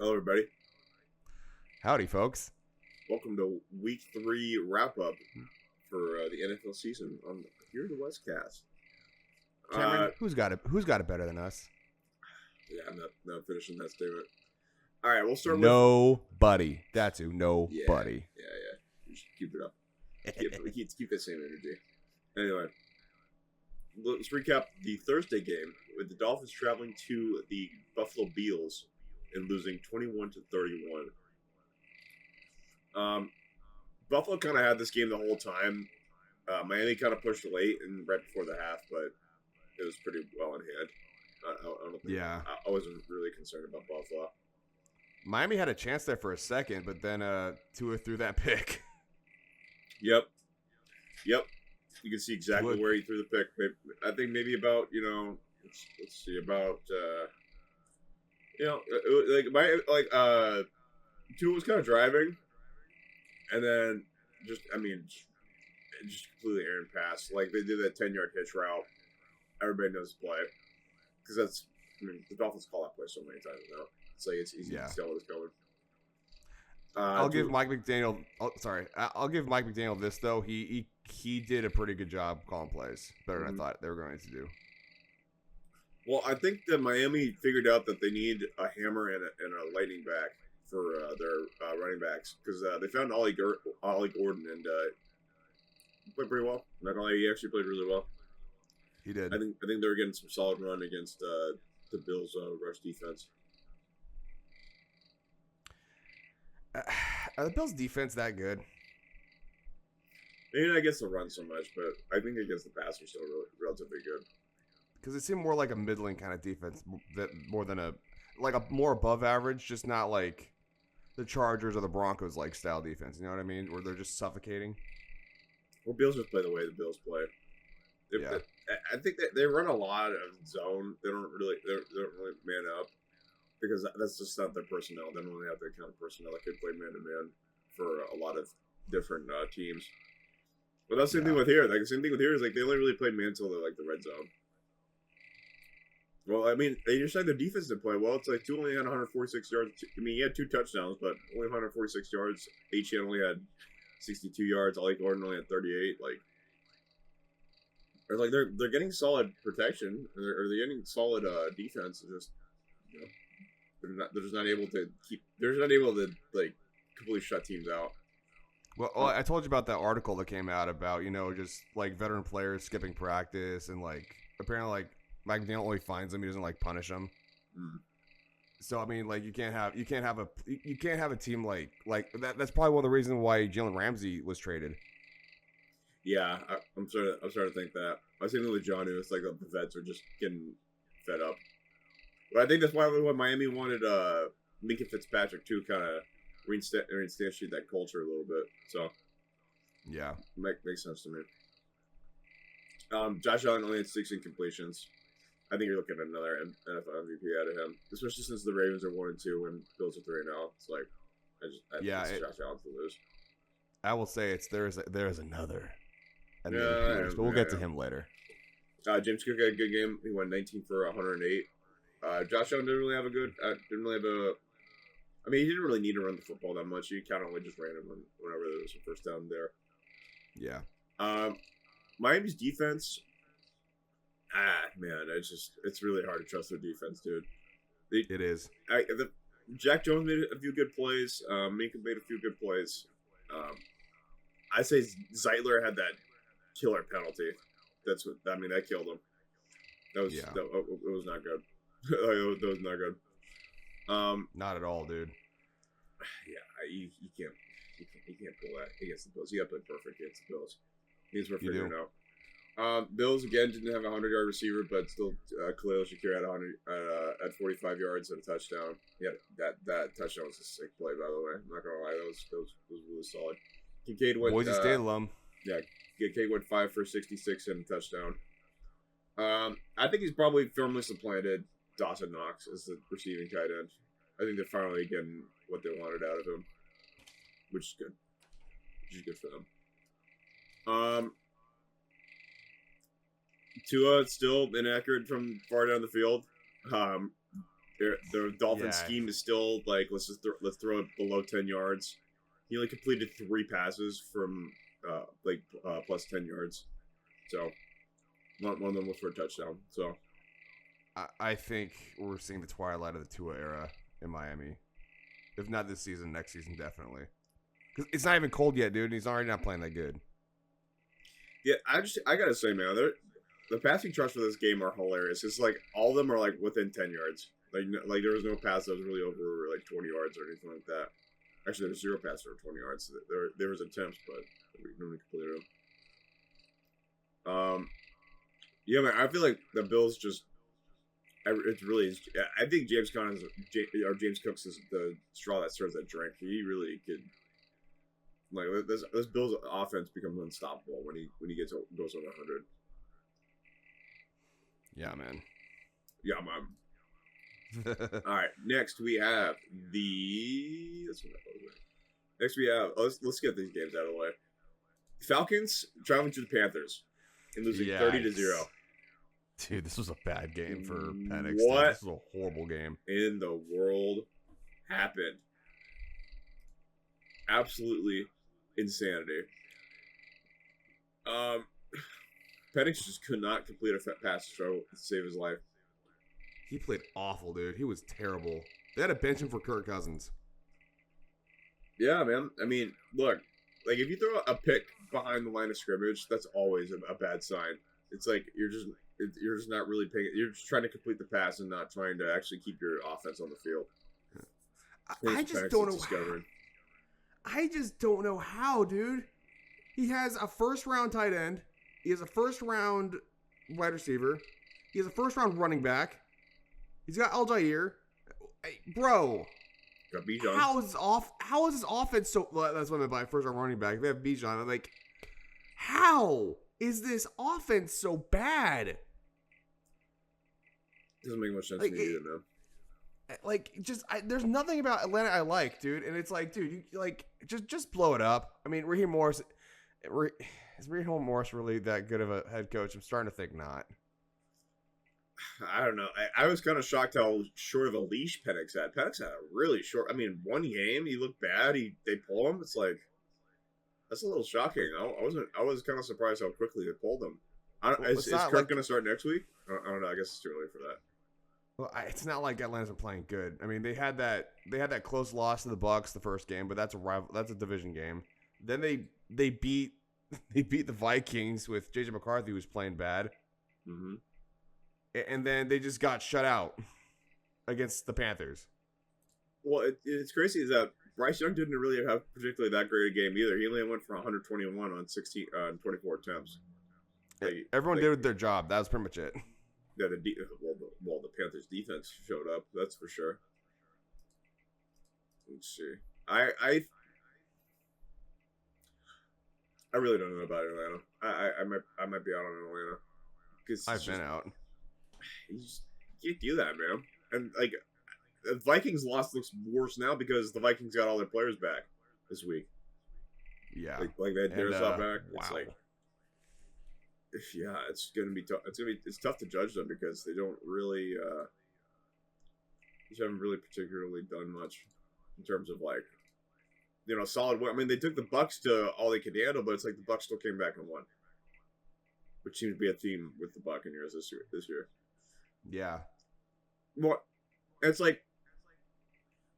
Hello, everybody. Howdy, folks. Welcome to Week 3 wrap-up for the NFL season on here the Westcast. Cameron, who's got it better than us? Yeah, I'm not finishing that statement. All right, we'll start with... Nobody. That's who. Nobody. Yeah. You should keep it up. Keep that same energy. Anyway, let's recap the Thursday game with the Dolphins traveling to the Buffalo Bills and losing 21-31. Buffalo kind of had this game the whole time. Miami kind of pushed late and right before the half, but it was pretty well in hand. I don't think, I wasn't really concerned about Buffalo. Miami had a chance there for a second, but then Tua threw that pick. Yep. You can see exactly where he threw the pick. I think maybe about, let's see, about, Tua was kind of driving, and then just completely errant pass. Like, they did that 10-yard hitch route. Everybody knows the play. Because the Dolphins call that play so many times now. It's like, it's easy to tell what it's going. I'll give Mike McDaniel. I'll give Mike McDaniel this though. He did a pretty good job calling plays, better than I thought they were going to do. Well, I think that Miami figured out that they need a hammer and a lightning back for their running backs because they found Ollie Gordon and played pretty well. Not gonna lie, he actually played really well. He did. I think they were getting some solid run against the Bills' rush defense. Are the Bills' defense that good? Maybe not against the run so much, but I think against the pass, they're still relatively good. Because it seemed more like a middling kind of defense, more than a more above average, just not like the Chargers or the Broncos like style defense. You know what I mean? Where they're just suffocating. Well, Bills just play the way the Bills play. I think that they run a lot of zone. They don't really man up because that's just not their personnel. They don't really have that kind of personnel that could play man to man for a lot of different teams. But that's the same thing with here. Like the same thing with here is like they only really played man until they're like the red zone. Well, I mean, they just had their defense to play well. It's like Tua only had 146 yards. I mean, he had 2 touchdowns, but only 146 yards. Etienne only had 62 yards. Ollie Gordon only had 38. They're getting solid protection, or they're getting solid defense. It's just they're just not able to keep. They're just not able to like completely shut teams out. Well, I told you about that article that came out about just like veteran players skipping practice and like apparently like Mike McDaniel only finds them. He doesn't like punish them. So I mean, like you can't have a team like that. That's probably one of the reasons why Jalen Ramsey was traded. Yeah, I'm starting to think that. I was thinking with Jonnu, it's like the vets are just getting fed up. But I think that's why Miami wanted Minka Fitzpatrick to kind of reinstate that culture a little bit. So yeah, makes sense to me. Josh Allen only had 16 completions. I think you're looking at another NFL MVP out of him, especially since the Ravens are 1-2 and Bills are 3-0. It's like Josh Allen to lose. I will say there is another. But we'll get to him later. James Cook had a good game. He went 19 for 108. Josh Allen didn't really have I mean, he didn't really need to run the football that much. He kind of just ran him whenever there was a first down there. Yeah. Miami's defense. Man, it's really hard to trust their defense, dude. It is. Jack Jones made a few good plays. Minka made a few good plays. I say Zeitler had that killer penalty. That killed him. That was it was not good. That was not good. Not at all, dude. Yeah, you can't pull that against the Bills. You got to play perfect against the Bills. These were figuring out. Bills again didn't have a 100-yard receiver, but still, Khalil Shakir had 100 at 45 yards and a touchdown. Yeah, that touchdown was a sick play, by the way. I'm not gonna lie, that was really solid. Kincaid went. Boise State alum. Yeah, Kincaid went 5 for 66 and a touchdown. I think he's probably firmly supplanted Dawson Knox as the receiving tight end. I think they're finally getting what they wanted out of him, which is good. Which is good for them. Tua still inaccurate from far down the field. The Dolphin Yeah. scheme is still like let's throw it below 10 yards. He only completed 3 passes from plus 10 yards, so one of them was for a touchdown. So I think we're seeing the twilight of the Tua era in Miami. If not this season, next season definitely. Because it's not even cold yet, dude. And he's already not playing that good. yeah, I gotta say, man, the passing charts for this game are hilarious. It's like all of them are like within 10 yards. Like there was no pass that was really over like 20 yards or anything like that. Actually, there was 0 passes over 20 yards. There was attempts, but we nobody completed them. Yeah, man, I feel like the Bills just. It's really. I think James Cooks is the straw that stirs that drink. He really could. Like this Bills offense becomes unstoppable when he goes over 100. Yeah, man. Yeah, man. All right. Next we have the. Next we have. Let's get these games out of the way. Falcons traveling to the Panthers and losing 30-0. Dude, this was a bad game for Penix. What? This was a horrible game. In the world happened? Absolutely insanity. Penix just could not complete a pass to save his life. He played awful, dude. He was terrible. They had to bench him for Kirk Cousins. Yeah, man. I mean, look, like if you throw a pick behind the line of scrimmage, that's always a bad sign. It's like you're just not really paying. You're just trying to complete the pass and not trying to actually keep your offense on the field. I just don't know. I just don't know how, dude. He has a first-round tight end. He has a first-round wide receiver. He has a first-round running back. He's got Algier. Hey, bro, Got Bijan. how is his offense so... Well, that's what I meant by first-round running back. They have Bijan. I'm like, how is this offense so bad? Doesn't make much sense to me either, man. Like, there's nothing about Atlanta I like, dude. And it's like, dude, you just blow it up. I mean, Raheem Morris... Is Raheem Morris really that good of a head coach? I'm starting to think not. I don't know. I was kind of shocked how short of a leash Penix had. Penix had a really short. I mean, one game he looked bad. They pull him. It's like that's a little shocking. I was kind of surprised how quickly they pulled him. Is Kirk going to start next week? I don't know. I guess it's too early for that. Well, it's not like Atlanta's been playing good. I mean, they had that close loss to the Bucs the first game, but that's a division game. Then they beat the Vikings with JJ McCarthy, who was playing bad. Mm-hmm. And then they just got shut out against the Panthers. Well, it's crazy is that Bryce Young didn't really have particularly that great a game either. He only went for 121 on 24 attempts. Everyone did their job. That was pretty much it. Yeah, the Panthers defense showed up. That's for sure. Let's see. I really don't know about Atlanta. I might be out on Atlanta because I've been out. You just can't do that, man. And like the Vikings loss looks worse now because the Vikings got all their players back this week. Yeah, like they had Darisaw back. Wow. It's like, yeah, it's gonna be tough. It's tough to judge them because they don't really, just haven't really particularly done much in terms of like, solid. I mean, they took the Bucs to all they could handle, but it's like the Bucs still came back and won, which seems to be a theme with the Buccaneers this year. Yeah. More, it's like,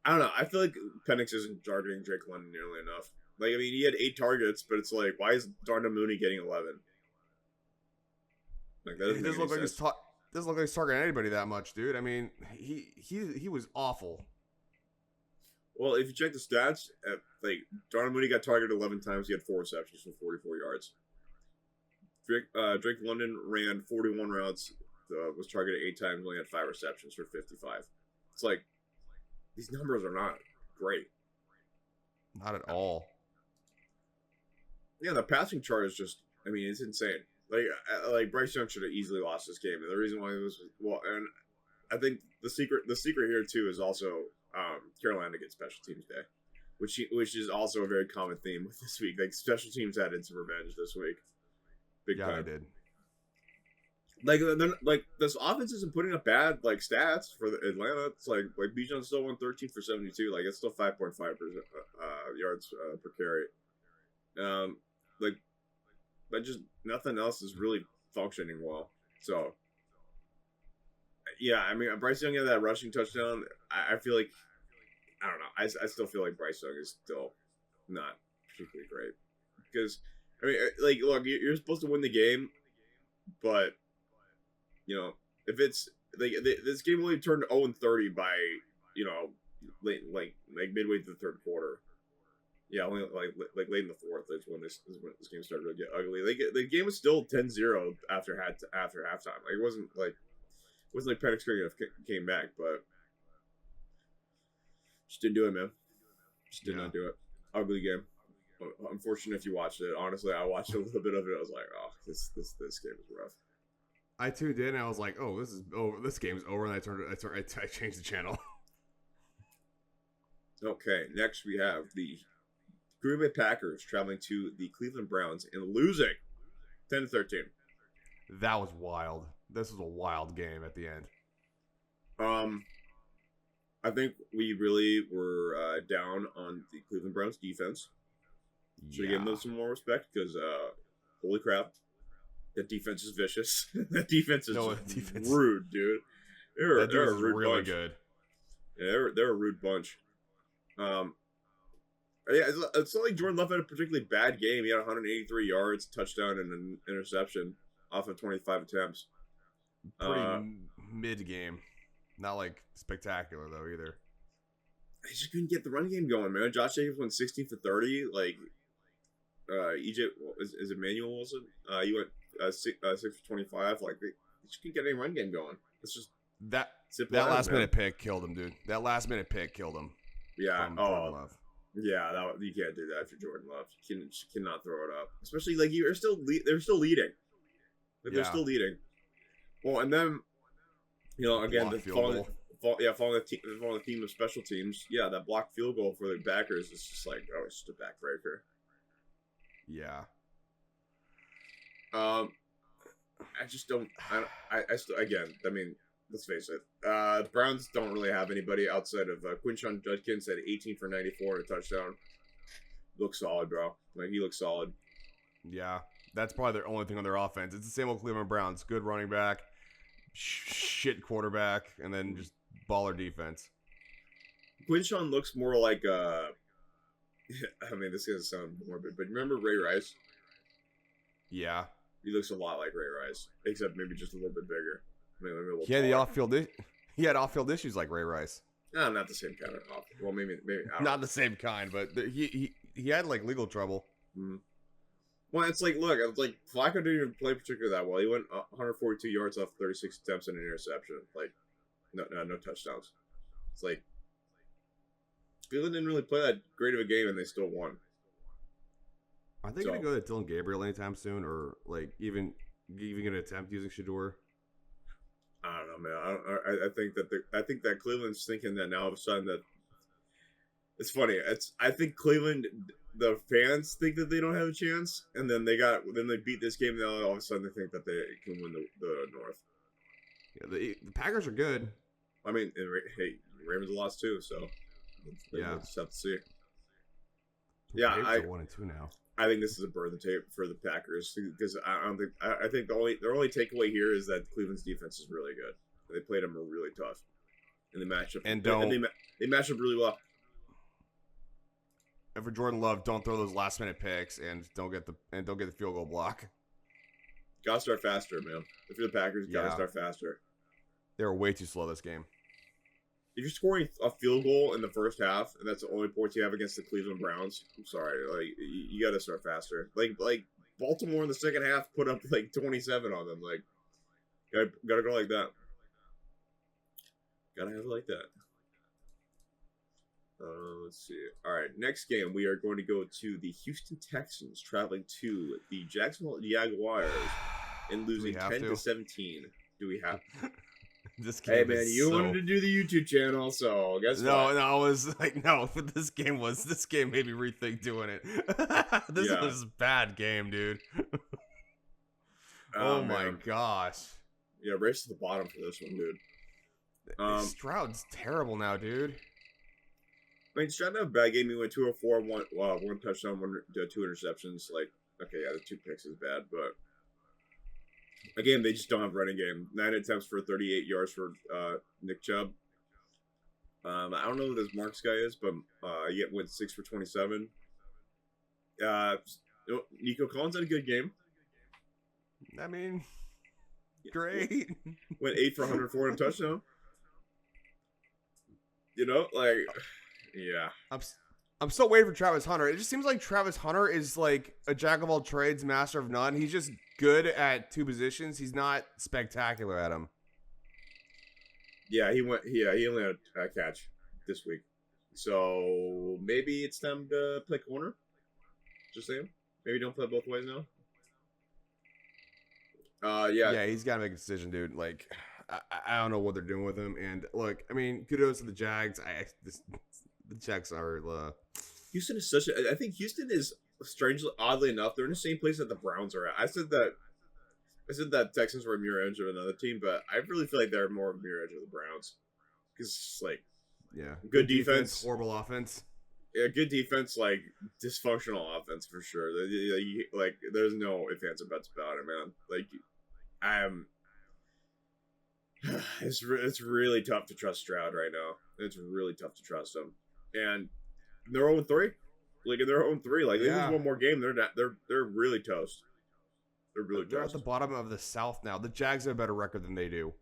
I don't know. I feel like Penix isn't targeting Drake London nearly enough. Like, I mean, he had 8 targets, but it's like, why is Darnell Mooney getting 11? Like, that doesn't look like he's targeting anybody that much, dude. I mean, he was awful. Well, if you check the stats, like Darnell Mooney got targeted 11 times. He had 4 receptions for 44 yards. Drake London ran 41 routes, was targeted 8 times, only had 5 receptions for 55. It's like these numbers are not great. Not at all. Yeah, the passing chart is just, I mean, it's insane. Like Bryce Young should have easily lost this game, and the reason why it was and I think the secret here too is also Carolina gets special teams day, which is also a very common theme with this week. Like special teams had some revenge this week, big time. They did. Like then, like this offense isn't putting up bad like stats for the Atlanta. It's like Bijan still won 13 for 72. Like it's still 5.5% yards per carry. Like but just nothing else is really functioning well. So yeah, I mean Bryce Young had that rushing touchdown. I feel like I don't know. I still feel like Bryce Young is still not particularly great because I mean like look you're supposed to win the game, but you know, if it's like this game only turned 0-30 by you know late like midway through the third quarter. Yeah, only like late in the fourth is when this game started to get ugly. Like the game was still 10-0 after halftime. Like it wasn't like Penix came back, but just didn't do it, man. Just did not do it. Ugly game. Unfortunate if you watched it. Honestly, I watched a little bit of it. I was like, oh, this game is rough. I tuned in and I was like, "Oh, this is over. This game's over." And I changed the channel. Okay, next we have the Green Bay Packers traveling to the Cleveland Browns and losing 10-13. That was wild. This was a wild game at the end. I think we really were down on the Cleveland Browns defense. Should give them some more respect because, holy crap. That defense is vicious. That defense is rude, dude. They're a rude really bunch. Good. Yeah, they're a rude bunch. Yeah, it's not like Jordan Love had a particularly bad game. He had 183 yards, touchdown, and an interception off of 25 attempts. Pretty mid game, not like spectacular though either. I just couldn't get the run game going, man. Josh Jacobs went 16 for 30. Like, EJ is Emmanuel Wilson? He went 6 for 25. Like, they just couldn't get any run game going. It's just that last minute pick killed him, dude. That last minute pick killed him. Yeah. Love. Yeah. You can't do that for Jordan Love. You cannot throw it up, especially like they're still leading. Like, they're still leading. Well, and then again following the theme of special teams. Yeah, that blocked field goal for the Packers is just like it's just a backbreaker. Yeah. I just don't. I still again. I mean, let's face it. The Browns don't really have anybody outside of Quinshon Judkins at 18 for 94 and a touchdown. Looks solid, bro. Like he looks solid. Yeah, that's probably their only thing on their offense. It's the same old Cleveland Browns. Good running back, shit quarterback, and then just baller defense. Quinshon looks more like I mean, this is gonna sound morbid, but remember Ray Rice? Yeah. He looks a lot like Ray Rice, except maybe just a little bit bigger. Maybe a little he had the off-field. He had off-field issues like Ray Rice. No, not the same kind of off. Well, maybe not the same kind, but he had like legal trouble. Mm-hmm. Well, it's like Flacco didn't even play particularly that well. He went 142 yards off 36 attempts and an interception. Like, no touchdowns. It's like Cleveland didn't really play that great of a game, and they still won. Are they going to go to Dylan Gabriel anytime soon, or like even going to attempt using Shedeur? I don't know, man. I think that Cleveland's thinking that now all of a sudden that it's funny. I think Cleveland, the fans think that they don't have a chance, and then they beat this game, and now all of a sudden they think that they can win the North. Yeah, the Packers are good. I mean, hey, Ravens lost too, so we'll just have to see. Yeah, I 1-2 now. I think this is a burn the tape for the Packers because I think their only takeaway here is that Cleveland's defense is really good. They played them really tough in the matchup, and they matched up really well. And for Jordan Love, don't throw those last minute picks and don't get the field goal block. Gotta start faster, man. If you're the Packers, you gotta start faster. They were way too slow this game. If you're scoring a field goal in the first half, and that's the only points you have against the Cleveland Browns, I'm sorry. Like, you got to start faster. Like Baltimore in the second half put up like 27 on them. Like, gotta go like that. Gotta have it like that. Let's see. All right, next game we are going to go to the Houston Texans traveling to the Jacksonville Jaguars and losing 10-17. Do we have? Hey man, you wanted to do the YouTube channel, so guess what? No, I was like, no. But this game made me rethink doing it. This was a bad game, dude. Oh my gosh. Yeah, race to the bottom for this one, dude. Stroud's terrible now, dude. I mean, Stroud had a bad game. He went 204, one touchdown, two interceptions. Like, okay, yeah, the 2 picks is bad, but again, they just don't have running game. 9 attempts for 38 yards for Nick Chubb. I don't know who this Marks guy is, but he went 6 for 27. Nico Collins had a good game. I mean, great. Went 8 for 104 and a touchdown. You know, like, yeah. I'm still waiting for Travis Hunter. It just seems like Travis Hunter is like a jack of all trades, master of none. He's just good at 2 positions. He's not spectacular at them. Yeah, he only had a catch this week. So maybe it's time to play corner. Just saying. Maybe don't play both ways now. Yeah, he's got to make a decision, dude. Like, I don't know what they're doing with him. And look, I mean, kudos to the Jags. The Jags are. Houston is such a. I think Houston is strangely, oddly enough, they're in the same place that the Browns are at. I said that Texans were a mirror image of another team, but I really feel like they're more of a mirror image of the Browns. Because, like, good defense, horrible offense. Yeah, good defense, like dysfunctional offense for sure. Like, there's no ifs, ands, or buts about it, man. Like, it's really tough to trust Stroud right now. It's really tough to trust him, and they're 0-3. Like, in their 0-3, like they lose one more game, they're really toast. They're at the bottom of the South now. The Jags have a better record than they do.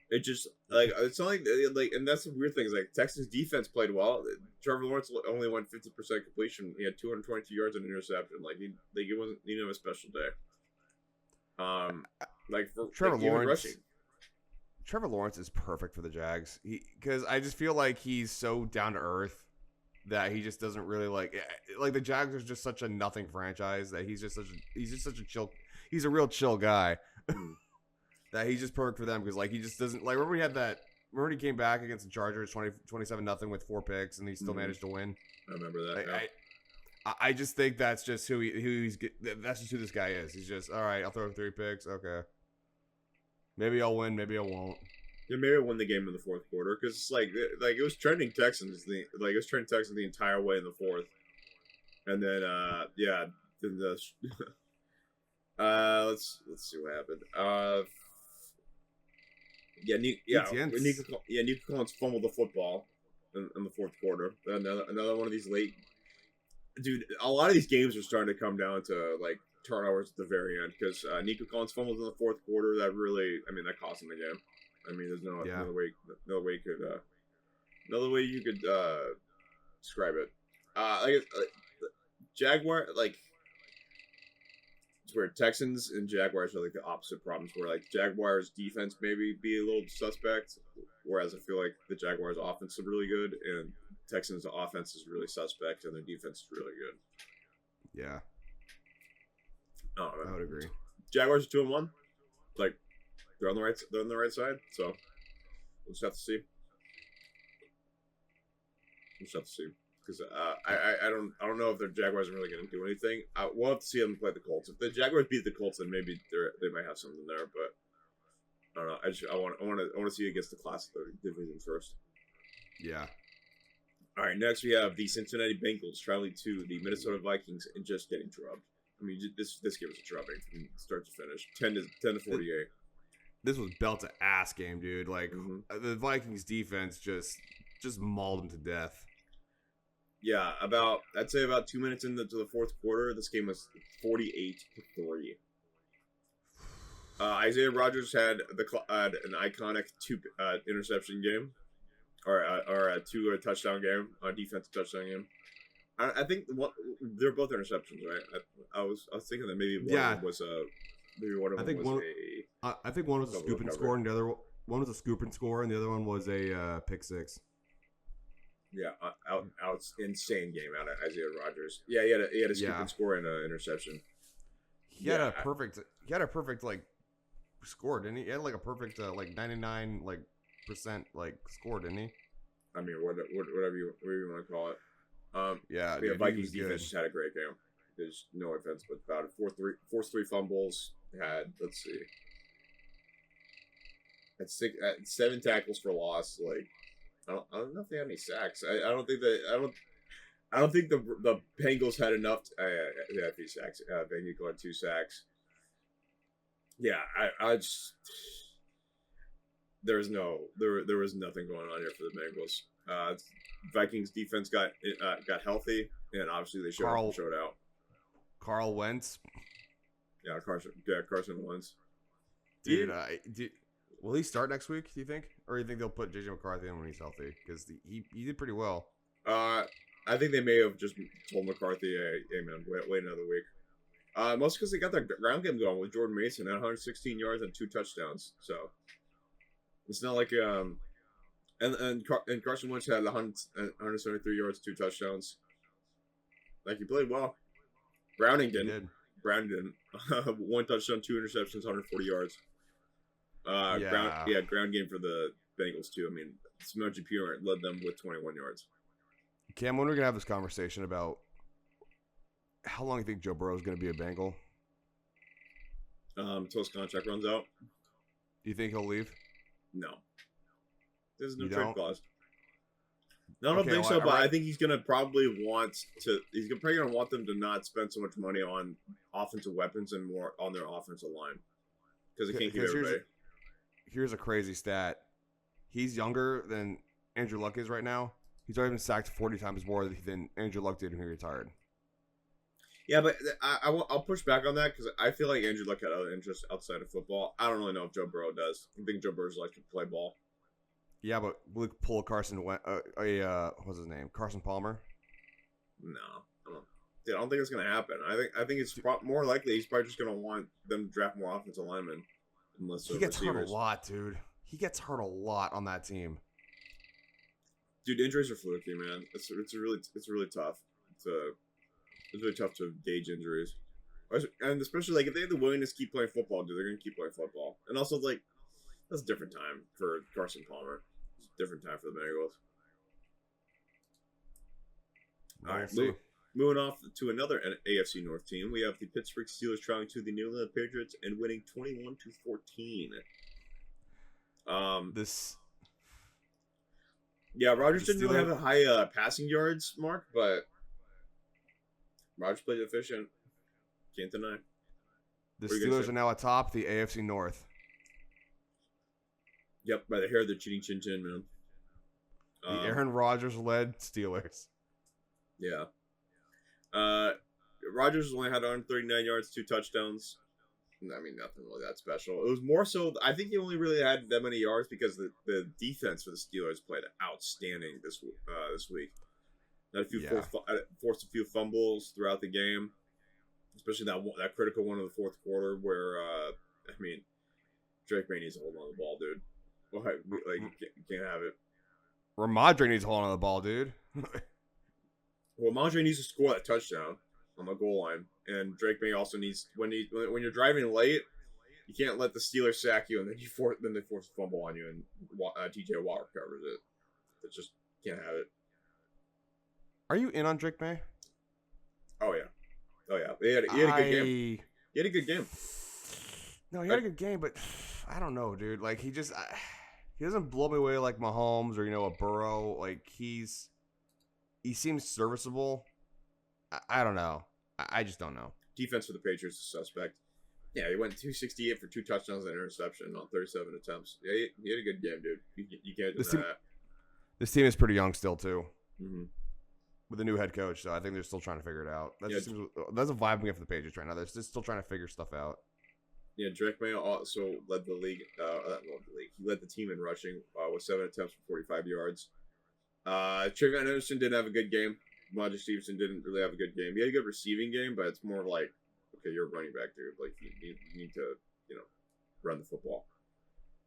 It just, like, it's not like, and that's the weird thing is, like, Texas defense played well. Trevor Lawrence only went 50% completion. He had 222 yards and an interception. Like, he didn't have a special day. Like, for Trevor Lawrence. Rushing. Trevor Lawrence is perfect for the Jags. Because I just feel like he's so down to earth that he just doesn't really like the Jags are just such a nothing franchise that he's just such a chill. He's a real chill guy. That he's just perfect for them because, like, he just doesn't like. Remember when he came back against the Chargers 27-0 with 4 picks and he still managed to win. I remember that. Like, I just think that's just that's just who this guy is. He's just, all right, I'll throw 3 picks. Okay, maybe I'll win, maybe I won't. Yeah, maybe I'll win the game in the 4th quarter because it's like it was trending Texans the entire way in the 4th, and then then the let's see what happened. Nico Collins fumbled the football in the 4th quarter. Another one of these late. Dude, a lot of these games are starting to come down to, like, turnovers at the very end because Nico Collins fumbled in the 4th quarter. That cost him the game. I mean, there's no other way you could describe it. Jaguar, like. It's where Texans and Jaguars are like the opposite problems. Where, like, Jaguars defense maybe be a little suspect, whereas I feel like the Jaguars offense is really good and Texans offense is really suspect and their defense is really good. Yeah, I would agree. Jaguars are 2-1. Like, they're on the right side. So we'll just have to see. Because I don't know if the Jaguars are really going to do anything. We'll have to see them play the Colts. If the Jaguars beat the Colts, then maybe they might have something there. But I don't know. I want to see against the class of the division first. Yeah. All right. Next, we have the Cincinnati Bengals traveling to the Minnesota Vikings and just getting drubbed. I mean, this game was a drubbing from start to finish. 10-48. This was belt to ass game, dude. Like, the Vikings defense just mauled them to death. Yeah, I'd say about 2 minutes into the 4th quarter, this game was 48-3. Isaiah Rodgers had an iconic 2 interception game, or a 2 touchdown game, a defensive touchdown game. I think they're both interceptions, right? I was thinking that maybe one of them was I think one was a scoop and score, and the other one was a scoop and score, and the other one was a pick 6. Yeah, insane game out of Isaiah Rodgers. Yeah, he had a scoop and score and an interception. He had a perfect like score, didn't he? He had like a perfect 99 percent score, didn't he? I mean, whatever you want to call it. The Vikings defense just had a great game. There's no offense, but about it. Forced 3 fumbles. Had, let's see, at 7 tackles for loss. Like I don't know if they had any sacks. I don't think the Bengals had enough. They had 3 sacks. Bengals had 2 sacks. Yeah, I just there was nothing going on here for the Bengals. Vikings defense got healthy, and obviously they showed out. Carl Wentz. Yeah, Carson Wentz. Dude, will he start next week? Do you think, or do you think they'll put JJ McCarthy in when he's healthy? Because he did pretty well. I think they may have just told McCarthy, "Hey man, wait another week." Mostly because they got the ground game going with Jordan Mason at 116 yards and 2 touchdowns. So it's not like and Carson Wentz had 173 yards, 2 touchdowns. Like he played well. Browning didn't. 1 touchdown, 2 interceptions, 140 yards. Ground game for the Bengals too. I mean, Samaje Perine led them with 21 yards. Cam, when are we gonna have this conversation about how long you think Joe Burrow is gonna be a Bengal? Until his contract runs out. Do you think he'll leave? No. There's no trade clause. No, I don't Okay, think so, but I think he's gonna probably want to. He's probably gonna want them to not spend so much money on offensive weapons and more on their offensive line because they can't keep everybody. Here's a crazy stat. He's younger than Andrew Luck is right now. He's already been sacked 40 times more than Andrew Luck did when he retired. Yeah, but I'll push back on that because I feel like Andrew Luck had other interests outside of football. I don't really know if Joe Burrow does. I think Joe Burrow's likes to play ball. Yeah, but will he pull what's his name? Carson Palmer? No, I don't think it's gonna happen. I think it's more likely he's probably just gonna want them to draft more offensive linemen. Unless he gets hurt a lot, dude. He gets hurt a lot on that team. Dude, injuries are fluky, man. It's really tough. It's really tough to gauge injuries, and especially like if they have the willingness to keep playing football, dude, they're gonna keep playing football. And also like that's a different time for Carson Palmer. It's a different time for the Bengals. All right, moving off to another AFC North team, we have the Pittsburgh Steelers traveling to the New England Patriots and winning 21-14. Rodgers didn't really have a high passing yards mark, but Rodgers played efficient. Can't deny. The Steelers are now atop the AFC North. Yep, by the hair of the cheating chin chin, man. The Aaron Rodgers-led Steelers. Yeah. Rodgers only had 139 yards, 2 touchdowns. I mean, nothing really that special. It was more so, I think he only really had that many yards because the defense for the Steelers played outstanding this week. Forced a few fumbles throughout the game, especially that critical one in the fourth quarter where, Drake May needs to hold on to the ball, dude. You can't have it. Rhamondre needs to hold on to the ball, dude. Well, Rhamondre needs to score that touchdown on the goal line, and Drake May also needs when you're driving late, you can't let the Steelers sack you, and then they force a fumble on you, and T.J. Watt covers it. It just can't have it. Are you in on Drake May? Oh yeah. He had a good game. He had a good game. No, he had a good game, but I don't know, dude. Like he doesn't blow me away like Mahomes or a Burrow. Like he seems serviceable. I don't know. I just don't know. Defense for the Patriots is suspect. Yeah, he went 268 for 2 touchdowns and an interception on 37 attempts. Yeah, he had a good game, dude. You can't deny that. This team is pretty young still, too. Mm-hmm. With a new head coach, so I think they're still trying to figure it out. That's a vibe we get for the Patriots right now. They're just still trying to figure stuff out. Yeah, Drake May also led the league. He led the team in rushing with 7 attempts for 45 yards. Trayvon Henderson didn't have a good game. Rhamondre Stevenson didn't really have a good game. He had a good receiving game, but it's more like, okay, you're a running back, dude. Like you need to, run the football.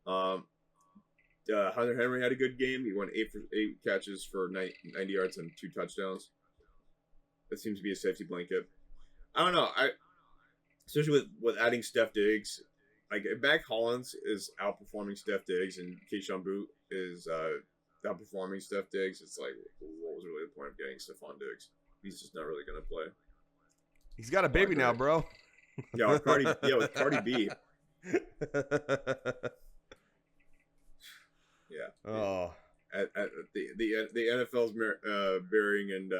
Hunter Henry had a good game. He went 8 catches for 90 yards and 2 touchdowns. That seems to be a safety blanket. I don't know. Especially with adding Steph Diggs, like Mac Hollins is outperforming Steph Diggs and Keyshawn Boot is outperforming Steph Diggs. It's like, what was really the point of getting Stephon Diggs? He's just not really gonna play. He's got a baby now, bro. Yeah, with Cardi B. Yeah. Oh. At the NFL's burying and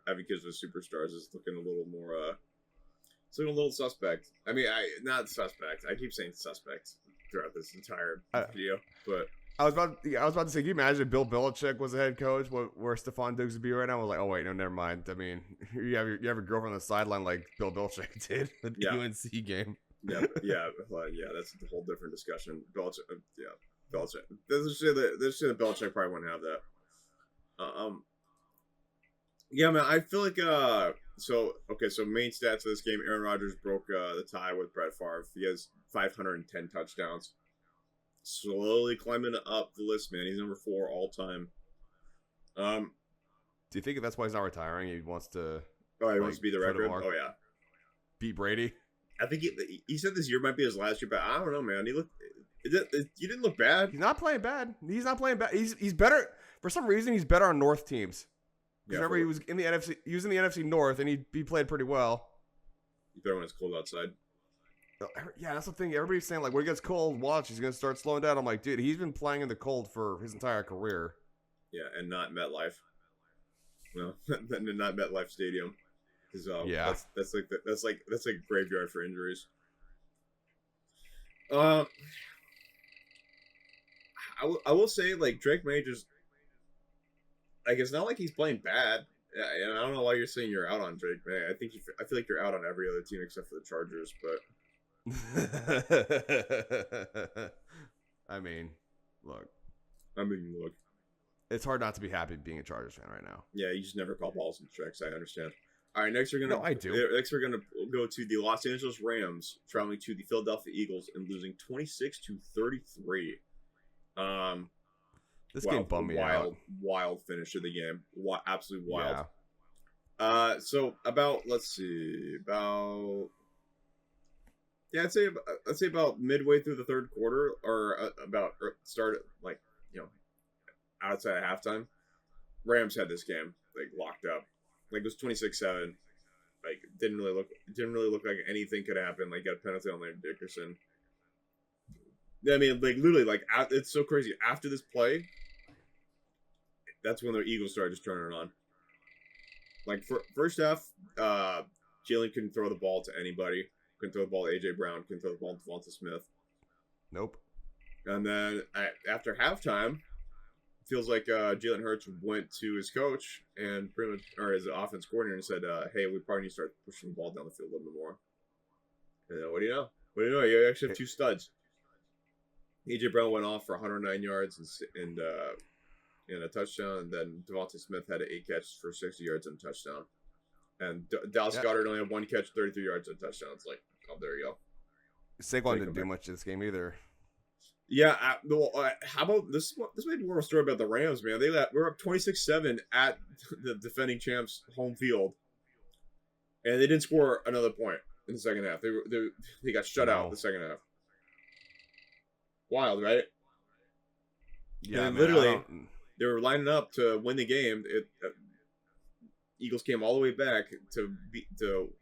having kids with superstars is looking a little more. It's looking a little suspect. I mean, not suspect. I keep saying suspect throughout this entire video, but. I was about to say, can you imagine if Bill Belichick was the head coach, where Stephon Diggs would be right now? I was like, oh wait, no, never mind. I mean, you have your girlfriend on the sideline like Bill Belichick did at the UNC game. Yeah, that's a whole different discussion. Belichick. Let's say that Belichick probably wouldn't have that. Yeah, man, I feel like so main stats of this game: Aaron Rodgers broke the tie with Brett Favre. He has 510 touchdowns. Slowly climbing up the list, man. He's number 4 all time. Do you think that's why he's not retiring? He wants to. Oh, he wants to be the record. Oh yeah, beat Brady. I think he said this year might be his last year, but I don't know, man. He didn't look bad. He's not playing bad. He's better for some reason. He's better on North teams. Remember, he was in the NFC. He was in the NFC North, and he played pretty well. He's better when it's cold outside. Yeah, that's the thing. Everybody's saying, like, when it gets cold, watch, he's going to start slowing down. I'm like, dude, he's been playing in the cold for his entire career. Yeah, and not MetLife. No, not MetLife Stadium. Yeah, that's like graveyard for injuries. I will say, like, Drake May just, like, it's not like he's playing bad. And I don't know why you're saying you're out on Drake May. I feel like you're out on every other team except for the Chargers, but. I mean, look. It's hard not to be happy being a Chargers fan right now. Yeah, you just never call balls and strikes. I understand. All right, next we're gonna. No, I do. Next we're gonna go to the Los Angeles Rams traveling to the Philadelphia Eagles and losing 26-33. This game bummed me out. Wild finish of the game. Absolutely wild. Yeah. So about I'd say about midway through the third quarter, or outside of halftime, Rams had this game like locked up. Like, it was 26-7. Like, didn't really look like anything could happen. Like, got a penalty on Larry Dickerson. I mean, like, literally, like, it's so crazy. After this play, that's when the Eagles started just turning it on. Like, first half, Jalen couldn't throw the ball to anybody. Couldn't throw the ball to A.J. Brown. Couldn't throw the ball to Devonta Smith. Nope. And then after halftime, feels like Jalen Hurts went to his coach and pretty much, or his offense coordinator, and said, "Hey, we probably need to start pushing the ball down the field a little bit more." And then what do you know? You actually have 2 studs. A.J. Brown went off for 109 yards and a touchdown, and then Devonta Smith had 8 catches for 60 yards and a touchdown. And Dallas Goedert only had 1 catch, 33 yards and a touchdown. It's like, oh, there you go. Saquon didn't do much in this game either. Yeah, how about this? This made more of a story about the Rams, man. We're up 26-7 at the defending champs' home field, and they didn't score another point in the second half. They got shut out in the second half. Wild, right? Yeah, and literally, they were lining up to win the game. Eagles came all the way back to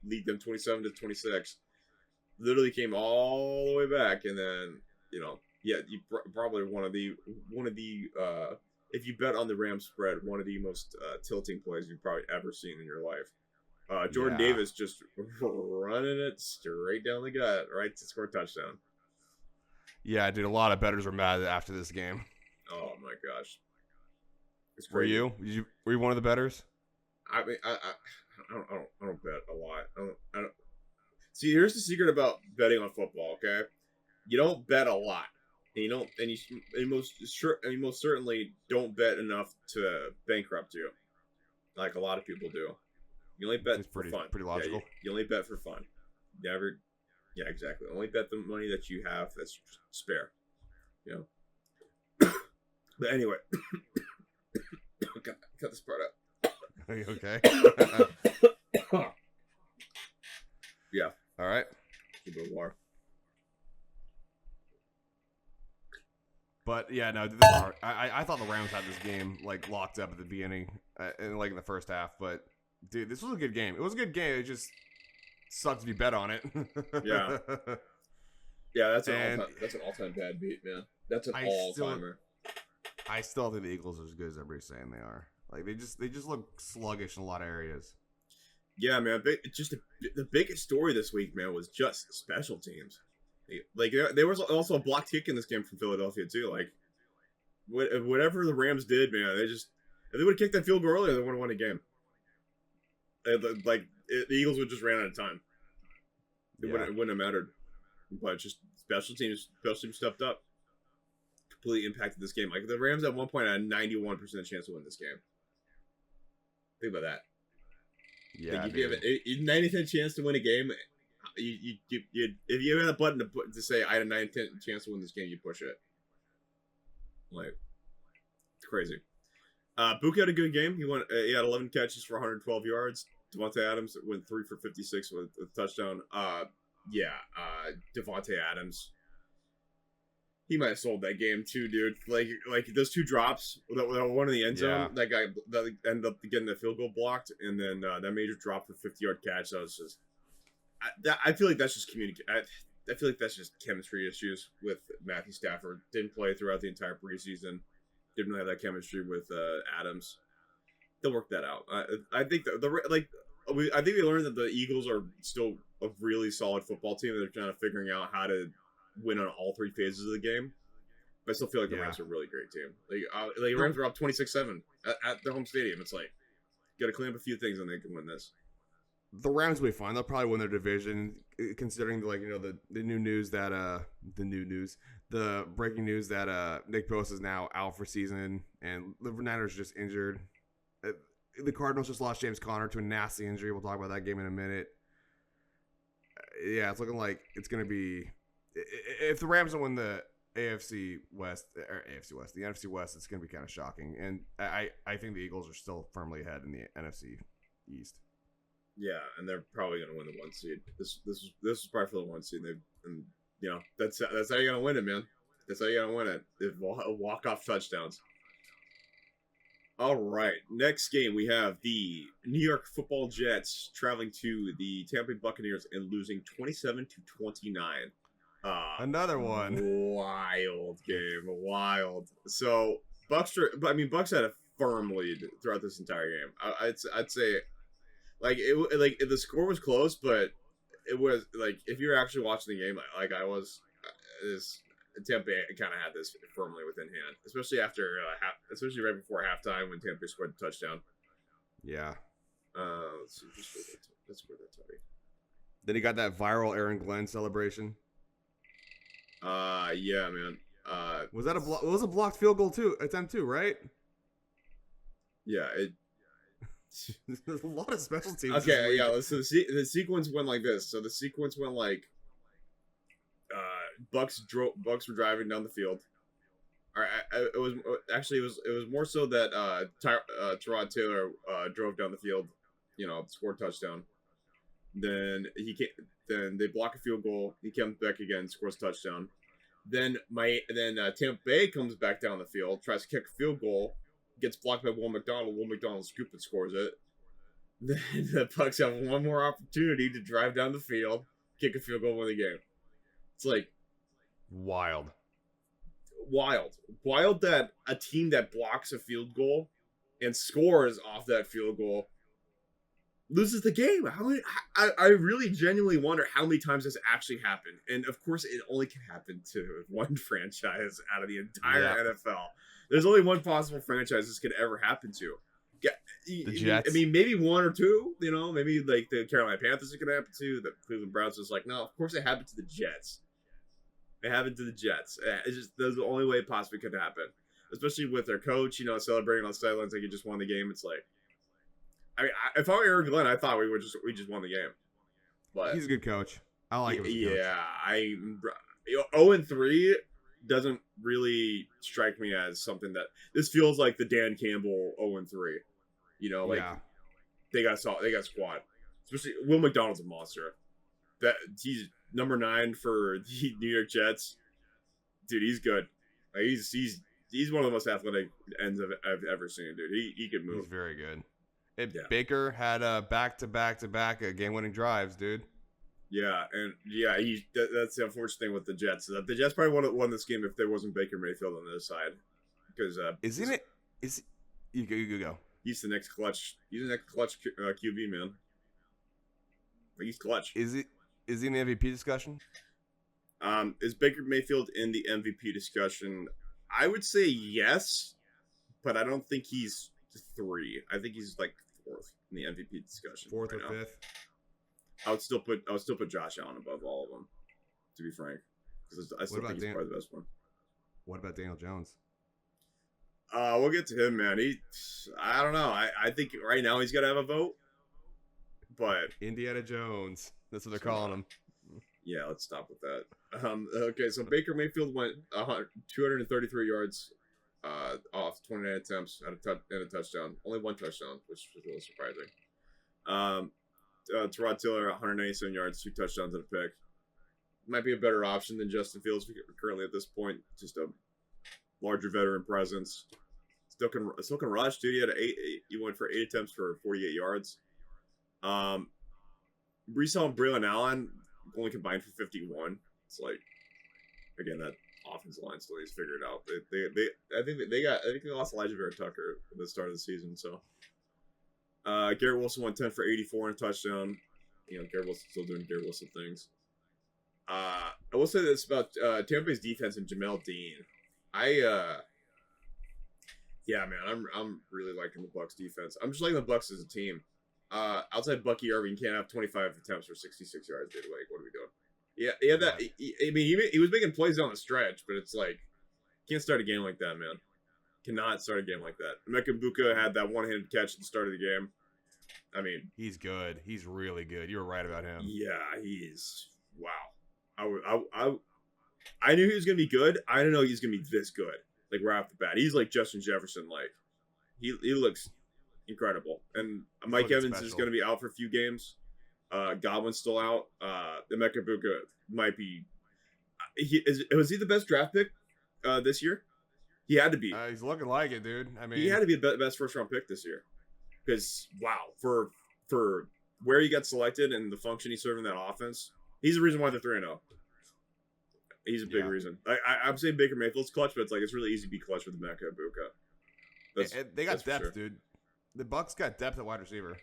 lead them 27-26. Literally came all the way back, and then you probably one of the if you bet on the Rams spread, one of the most tilting plays you've probably ever seen in your life. Jordan Davis just running it straight down the gut, right to score a touchdown. Yeah, dude, a lot of bettors were mad after this game. Oh my gosh, it's crazy. Were you one of the bettors? I mean, I don't bet a lot. I don't. See, here's the secret about betting on football. Okay, you don't bet a lot. And you most certainly don't bet enough to bankrupt you, like a lot of people do. You only bet for fun. Pretty logical. Yeah, you only bet for fun. Never. Yeah, exactly. Only bet the money that you have that's spare. But anyway, cut this part out. Are you okay? Yeah. All right. A bit of water. But yeah, no, I thought the Rams had this game like locked up at the beginning, and like in the first half. But dude, this was a good game. It was a good game. It just sucks if you bet on it. Yeah, that's an all-time bad beat, man. That's an all-timer. I still think the Eagles are as good as everybody's saying they are. Like they just look sluggish in a lot of areas. Yeah, man. The biggest story this week, man, was just special teams. Like there was also a blocked kick in this game from Philadelphia too. Like whatever the Rams did, man, if they would have kicked that field goal earlier, they would have won the game. The Eagles would just ran out of time. It wouldn't have mattered. But just special teams stepped up, completely impacted this game. Like the Rams at one point had a 91% chance to win this game. Think about that. Yeah, like if you have a 90% chance to win a game, if you had a button to say I had a 90% chance to win this game, you push it. Like, it's crazy. Buki had a good game. He had 11 catches for 112 yards. Devontae Adams went 3 for 56 with a touchdown. Devontae Adams. He might have sold that game too, dude. Like those two drops, that one in the end zone, that guy that ended up getting the field goal blocked, and then that major drop for 50-yard catch. That was just, I feel like that's just I feel like that's just chemistry issues with Matthew Stafford. Didn't play throughout the entire preseason. Didn't have that chemistry with Adams. They'll work that out. I think I think we learned that the Eagles are still a really solid football team. They're trying to figuring out how to win on all three phases of the game. But I still feel like the Rams are a really great team. The Rams were up 26-7 at their home stadium. It's like, got to clean up a few things and they can win this. The Rams will be fine. They'll probably win their division, considering the new news that the breaking news that Nick Bosa is now out for season and the Niners just injured. The Cardinals just lost James Conner to a nasty injury. We'll talk about that game in a minute. Yeah, it's looking like it's going to be, if the Rams don't win the the NFC West, it's going to be kind of shocking. And I think the Eagles are still firmly ahead in the NFC East. Yeah, and they're probably going to win the 1 seed. This is probably for the 1 seed. And that's how you're going to win it, man. That's how you're going to win it. If walk-off touchdowns. All right, next game we have the New York Football Jets traveling to the Tampa Bay Buccaneers and losing 27-29. Another one. Wild game, wild. So Bucks had a firm lead throughout this entire game. I'd say, the score was close, but it was if you're actually watching the game, like I was, Tampa Bay kind of had this firmly within hand, especially after especially right before halftime when Tampa Bay scored the touchdown. Yeah. Let's score that Tony. Then he got that viral Aaron Glenn celebration. Yeah, man. Was that it was a blocked field goal attempt too, right? Yeah, There's a lot of special teams. Okay, yeah. So the sequence went like this. So the sequence went like, Bucks were driving down the field. All right, it was more so that Tyrod Taylor drove down the field, scored a touchdown. Then they block a field goal. He comes back again, scores a touchdown. Then Tampa Bay comes back down the field, tries to kick a field goal, gets blocked by Will McDonald. Will McDonald scoops and scores it. Then the Bucks have one more opportunity to drive down the field, kick a field goal, win the game. It's like wild that a team that blocks a field goal and scores off that field goal loses the game. I really genuinely wonder how many times this actually happened. And of course, it only can happen to one franchise out of the entire NFL. There's only one possible franchise this could ever happen to. Yeah, the Jets. I mean, maybe one or two. Maybe like the Carolina Panthers it could happen to. The Cleveland Browns was like, no, of course it happened to the Jets. It happened to the Jets. It's just that's the only way it possibly could happen. Especially with their coach, celebrating on the sidelines like he just won the game. It's like, if I were Aaron Glenn, I thought we just won the game. But he's a good coach. I like him. Yeah, 0-3 doesn't really strike me as something that this feels like the Dan Campbell 0-3. They got squad. Especially Will McDonald's a monster. That he's number 9 for the New York Jets. Dude, he's good. He's one of the most athletic ends I've ever seen, dude. He can move. He's very good. Baker had back-to-back game-winning drives, dude. Yeah, and that's the unfortunate thing with the Jets. The Jets probably would have won this game if there wasn't Baker Mayfield on the other side. because Isn't it? Is you go? he's the next clutch. He's the next clutch QB, man. Like, he's clutch. Is he in the MVP discussion? Is Baker Mayfield in the MVP discussion? I would say yes, but I don't think he's 3. I think he's like 4th in the MVP discussion. 4th right or now. 5th? I would still put Josh Allen above all of them, to be frank, because I still think he's probably the best one. What about Daniel Jones? We'll get to him, man. I don't know. I think right now he's got to have a vote, but Indiana Jones. That's what they're calling him. Yeah, let's stop with that. Okay, so Baker Mayfield went 233 yards off 29 attempts and a touchdown. Only 1 touchdown, which was a little surprising. Tyrod Taylor, 197 yards, 2 touchdowns and a pick. Might be a better option than Justin Fields currently at this point. Just a larger veteran presence. Still can rush, dude. He went for 8 attempts for 48 yards. Brees Hall and Braylon Allen only combined for 51. It's like, again, that offensive line still needs to figure it out. I think they lost Elijah Vera Tucker at the start of the season. So Garrett Wilson went 10 for 84 and a touchdown. Garrett Wilson's still doing Garrett Wilson things. I will say this about Tampa Bay's defense and Jamel Dean. Yeah, man, I'm really liking the Bucs defense. I'm just liking the Bucs as a team. Outside Bucky Irving, can't have 25 attempts for 66 yards. Dude, like, what are we doing? Yeah, that. I mean, he was making plays down the stretch, but it's like, can't start a game like that, man. Cannot start a game like that. Emeka Buka had that one-handed catch at the start of the game. I mean, he's good. He's really good. You were right about him. Yeah, he's wow. I knew he was gonna be good. I didn't know he was gonna be this good. Like right off the bat, he's like Justin Jefferson. Like he looks incredible. And Mike Evans is gonna be out for a few games. Godwin's still out. Emeka Buka might be. Was he the best draft pick this year? He had to be. He's looking like it, dude. I mean, he had to be the best first round pick this year. Because wow, for where he got selected and the function he served in that offense, he's the reason why they're 3-0. He's a big reason. I'm saying Baker Mayfield's clutch, but it's really easy to be clutch with Emeka Buka. They got depth, dude. The Bucs got depth at wide receiver.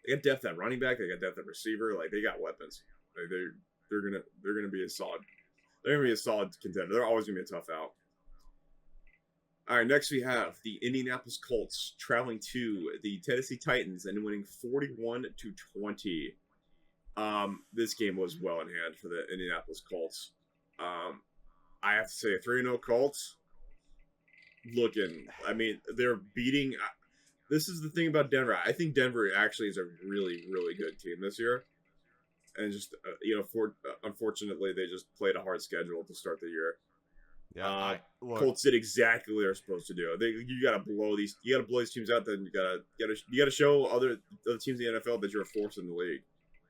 They got depth at running back. They got depth at receiver. Like they got weapons. Like they're gonna be a solid. They're gonna be a solid contender. They're always gonna be a tough out. All right, next we have the Indianapolis Colts traveling to the Tennessee Titans and winning 41-20. This game was well in hand for the Indianapolis Colts. I have to say, 3-0 Colts looking. I mean, they're beating. This is the thing about Denver. I think Denver actually is a really, really good team this year. And just unfortunately, they just played a hard schedule to start the year. Yeah, Colts did exactly what they're supposed to do. You gotta blow these teams out. Then you gotta show other teams in the NFL that you're a force in the league,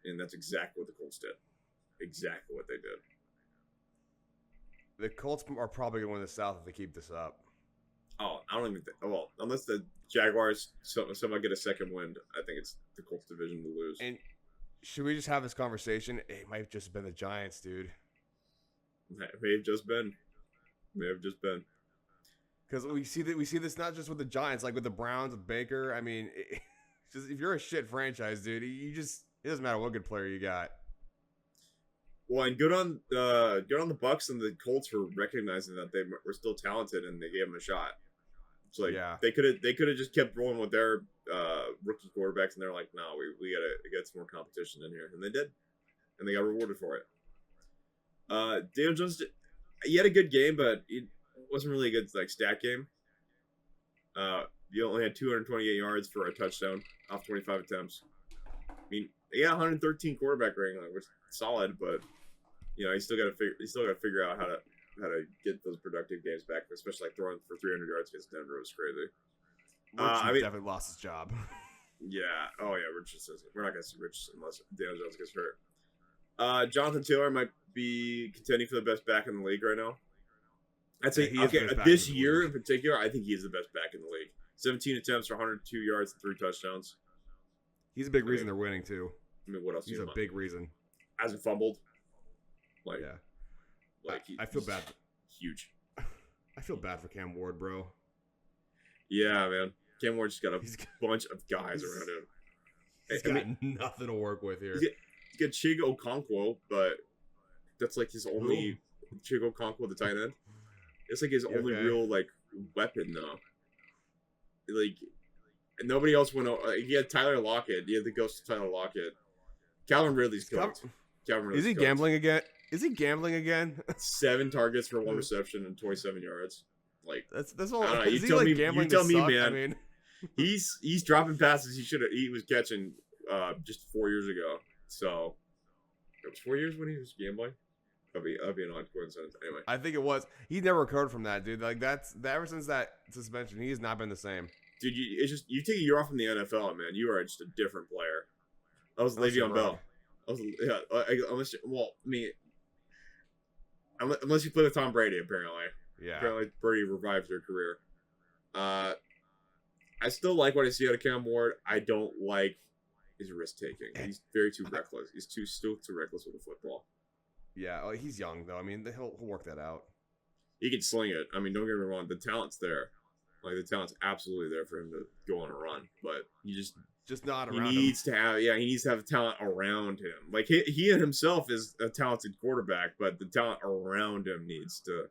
and that's exactly what the Colts did. Exactly what they did. The Colts are probably going to win the South if they keep this up. Oh, I don't even think. Well, unless the Jaguars somehow get a second win, I think it's the Colts division to lose. And should we just have this conversation? It might have just been the Giants, dude. It may have just been. Because we see this not just with the Giants, like with the Browns, with Baker. I mean, just if you're a shit franchise, dude, it doesn't matter what good player you got. Well, and good on the Bucs and the Colts for recognizing that they were still talented and they gave them a shot. It's like they could have just kept rolling with their rookie quarterbacks, and they're like, no, we gotta get some more competition in here, and they did, and they got rewarded for it. Daniel Jones, he had a good game, but it wasn't really a good stat game. He only had 228 yards for a touchdown off 25 attempts. I mean, he got 113 quarterback rating, which is solid, but he still got to figure out how to get those productive games back, especially like throwing for 300 yards against Denver was crazy. Definitely lost his job. Yeah. Oh yeah. We're not gonna see Rich unless Daniel Jones gets hurt. Jonathan Taylor might be contending for the best back in the league right now. I'd say this year in particular, I think he is the best back in the league. 17 attempts for 102 yards and 3 touchdowns. He's a big reason they're winning too. I mean, what else? He's a big reason. Hasn't fumbled. I feel bad. Huge. I feel bad for Cam Ward, bro. Yeah, man. Cam Ward just got a He's bunch of guys around him. He's got nothing to work with here. He's got Chig Okonkwo, but that's like his only Chig Okonkwo, the tight end. It's like his only real like weapon though. Like nobody else went. He had Tyler Lockett. He had the ghost of Tyler Lockett. Calvin Ridley's cooked. Is he gambling again? Is he gambling again? 7 targets for 1 reception and 27 yards. Like that's all. Is he like gambling? You tell me, man. I mean, he's dropping passes he was catching just 4 years ago. So it was 4 years when he was gambling. That'd be an odd coincidence. Anyway, I think it was. He never recovered from that, dude. Like that's ever since that suspension, he has not been the same. Dude, you take a year off from the NFL, man. You are just a different player. I was Le'Veon Bell. Unless you play with Tom Brady, apparently. Yeah. Apparently, Brady revived your career. I still like what I see out of Cam Ward. I don't like his risk taking. He's too reckless. He's still too reckless with the football. Yeah, he's young though. I mean, he'll work that out. He can sling it. I mean, don't get me wrong. The talent's there. Like the talent's absolutely there for him to go on a run. But he just not around. He needs to have talent around him. Like he himself is a talented quarterback, but the talent around him needs to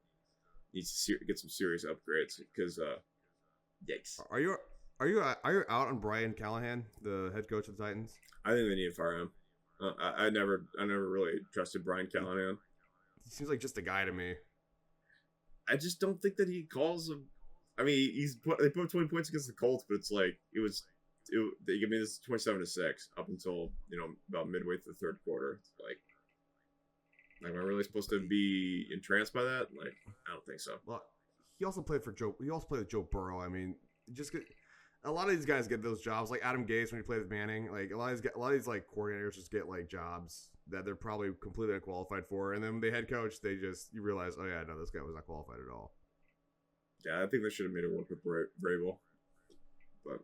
get some serious upgrades because yikes. Are you out on Brian Callahan, the head coach of the Titans? I think they need to fire him. I never really trusted Brian Callahan. He seems like just a guy to me. I just don't think that he calls him. I mean, they put 20 points against the Colts, but it's like they give me this 27-6 up until about midway through the third quarter. It's like, am I really supposed to be entranced by that? Like, I don't think so. Well, he also played with Joe Burrow. I mean, a lot of these guys get those jobs, like Adam Gase when he played with Manning. Like a lot of these like coordinators just get like jobs that they're probably completely unqualified for, and then when they head coach, you realize, oh yeah, no, this guy was not qualified at all. Yeah, I think they should have made it work with Vrabel, but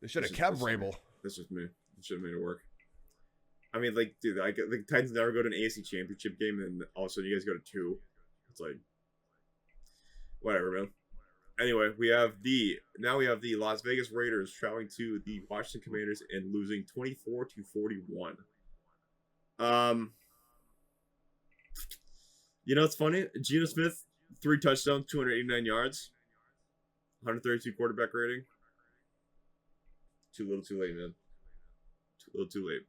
they should have kept Vrabel. That's just me. They should have made it work. I mean, like, dude, the Titans never go to an AFC Championship game, and all of a sudden you guys go to 2. It's like, whatever, man. Anyway, we have the Las Vegas Raiders traveling to the Washington Commanders and losing 24-41. It's funny. Geno Smith, 3 touchdowns, 289 yards, 132 quarterback rating. Too little, too late, man. Too little, too late.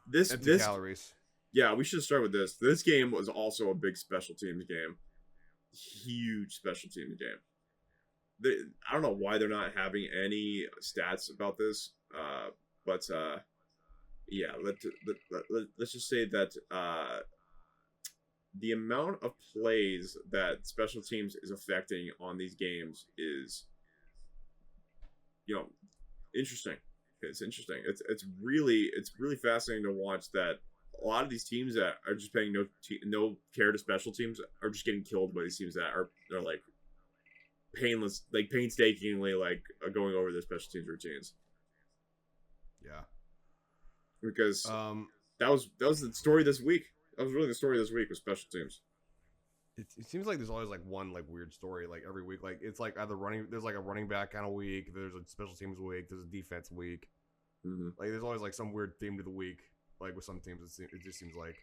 This calories. Yeah, we should start with this. This game was also a big special teams game. Huge special teams game. I don't know why they're not having any stats about this, but yeah, let's just say that the amount of plays that special teams is affecting on these games is, interesting. It's interesting. It's really fascinating to watch that a lot of these teams that are just paying no care to special teams are just getting killed by these teams that they're like painstakingly going over their special teams routines. Yeah, because that was the story this week. That was really the story this week with special teams. It seems like there's always like one like weird story like every week. Like it's like there's like a running back kind of week. There's a special teams week. There's a defense week. Mm-hmm. Like there's always like some weird theme to the week. Like with some teams, it just seems like.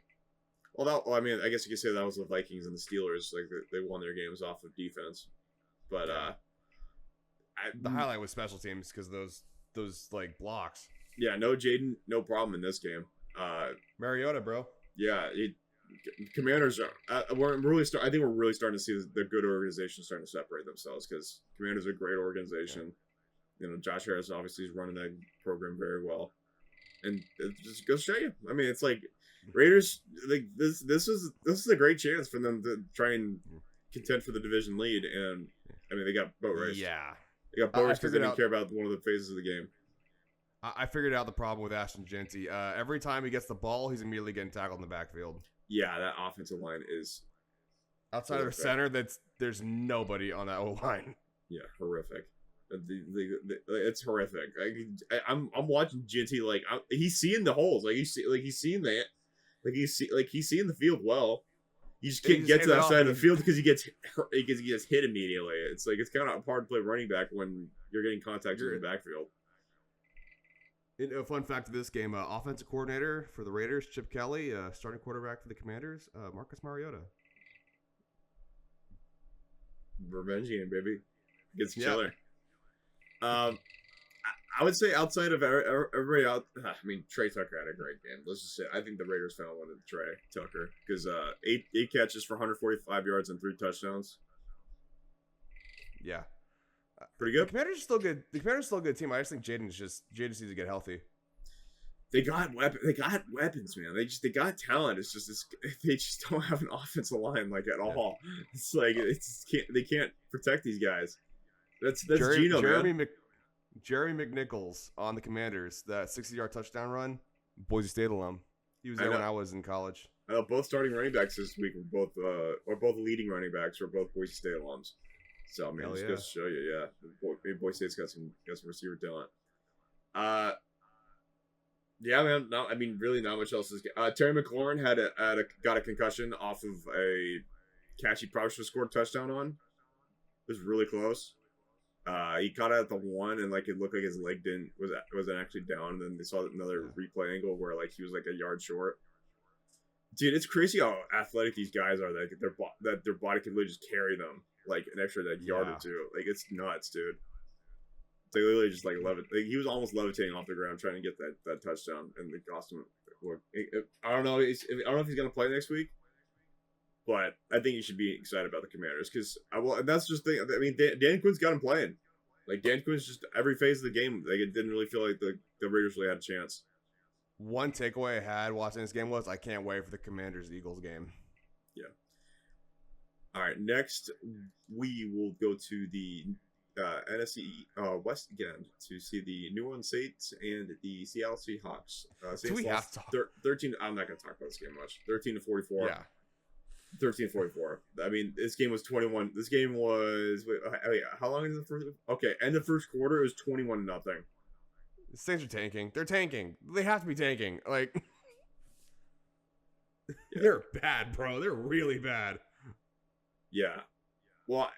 Well, I mean, I guess you could say that was the Vikings and the Steelers. Like they won their games off of defense, but the highlight was special teams because those like blocks. Yeah, no Jaden, no problem in this game. Mariota, bro. Yeah, Commanders are. We're really I think we're really starting to see the good organization starting to separate themselves because Commanders are a great organization. Yeah. Josh Harris obviously is running that program very well, and it just goes to show you. I mean, it's like Raiders. Like this is a great chance for them to try and contend for the division lead, and I mean they got boat race. Yeah, they got boat race because they didn't care about one of the phases of the game. I figured out the problem with Ashton Jeanty. Every time he gets the ball, he's immediately getting tackled in the backfield. Yeah, that offensive line is outside of the center. There's nobody on that O line. Yeah, horrific. It's horrific. I'm watching Jeanty he's seeing the holes. He's seeing the field well. You just He can't just get to handed that off side of the and- field because he gets hurt, because he gets hit immediately. It's like it's kind of hard to play running back when you're getting contact in the backfield. A fun fact of this game: offensive coordinator for the Raiders, Chip Kelly. Starting quarterback for the Commanders, Marcus Mariota. Revenge game, baby. Gets Yeah. killer. I would say outside of everybody out, I mean, Trey Tucker had a great game. Let's just say I think the Raiders found one in Trey Tucker because eight catches for 145 yards and 3 touchdowns. Yeah, Pretty the good. Commanders are still good. The Commanders are still a good team. I just think Jaden needs to get healthy. They got weapons, man. They got talent. It's just they just don't have an offensive line like at all. It's like they can't protect these guys. That's Geno, man. Jerry McNichols on the Commanders, that 60-yard touchdown run, Boise State alum. He was there when I was in college. Both starting running backs this week were both leading running backs were both Boise State alums. So I mean, just goes to show you, Boise State's got some receiver talent. Yeah, man. No, I mean, really, not much else. Terry McLaurin got a concussion off of a catch he probably should have scored a touchdown on. It was really close. He caught it at the 1, and like it looked like his leg wasn't actually down. And then they saw another replay angle where like he was like a yard short. Dude, it's crazy how athletic these guys are. That their body can literally just carry them like an extra yard or two. Like it's nuts, dude. They literally just like he was almost levitating off the ground trying to get that touchdown, and the costume. I don't know. I don't know if he's gonna play next week, but I think you should be excited about the Commanders because and that's just the thing. I mean, Dan Quinn's got him playing. Like Dan Quinn's just every phase of the game. Like it didn't really feel like the Raiders really had a chance. One takeaway I had watching this game was I can't wait for the Commanders-Eagles game. Yeah. All right. Next, we will go to the NFC West again to see the New Orleans Saints and the Seattle Seahawks. Do we have to talk? 13. I'm not going to talk about this game much. 13-44. Yeah. 13-44. I mean, this game was 21. This game was wait, how long is the first? Okay, end of first quarter, it was 21-0. The Saints are tanking. They're tanking. They have to be tanking. Like they're bad, bro. They're really bad. Yeah. Well,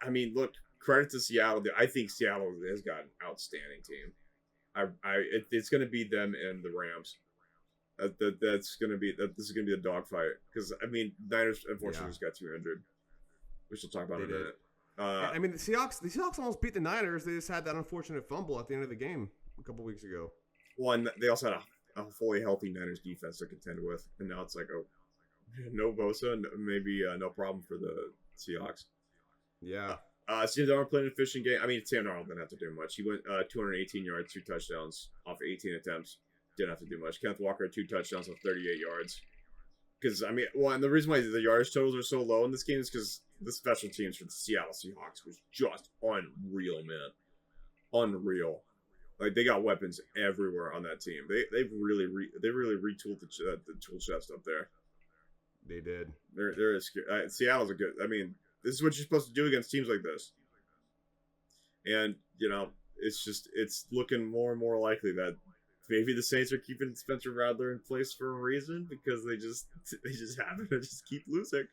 I mean, look, credit to Seattle. I think Seattle has got an outstanding team. It's going to be them and the Rams. This is going to be a dogfight because I mean, Niners unfortunately just got too injured. We shall talk about it in a minute. I mean, the Seahawks almost beat the Niners. They just had that unfortunate fumble at the end of the game a couple weeks ago. Well, and they also had a fully healthy Niners defense to contend with, and now it's like, oh, no Bosa, maybe no problem for the Seahawks. Yeah. Sam Darnold played an efficient game. I mean, Sam Darnold didn't have to do much. He went 218 yards, 2 touchdowns off 18 attempts. Didn't have to do much. Kenneth Walker had 2 touchdowns off 38 yards. Because, I mean, well, and the reason why the yardage totals are so low in this game is because the special teams for the Seattle Seahawks was just unreal, man. Unreal. Like, they got weapons everywhere on that team. They really retooled the tool chest up there. They did. Seattle's a good. I mean, this is what you're supposed to do against teams like this. And you know, it's looking more and more likely that maybe the Saints are keeping Spencer Rattler in place for a reason because they just happen to just keep losing.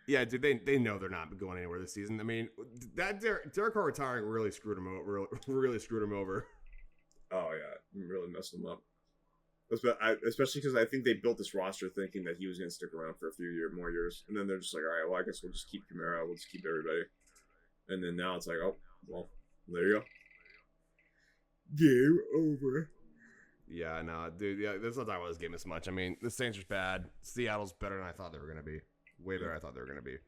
Yeah, dude, they know they're not going anywhere this season. I mean, that Derek Carr retiring really screwed him over. Really screwed him over. Oh yeah, really messed him up. Especially because I think they built this roster thinking that he was going to stick around for a few more years, and then they're just like, all right, well, I guess we'll just keep Kamara, we'll just keep everybody, and then now it's like, oh, well, there you go, game over. Yeah, no, dude. Yeah, let's not talk about this game as much. I mean, the Saints are bad. Seattle's better than I thought they were going to be. Way better than I thought they were going to be.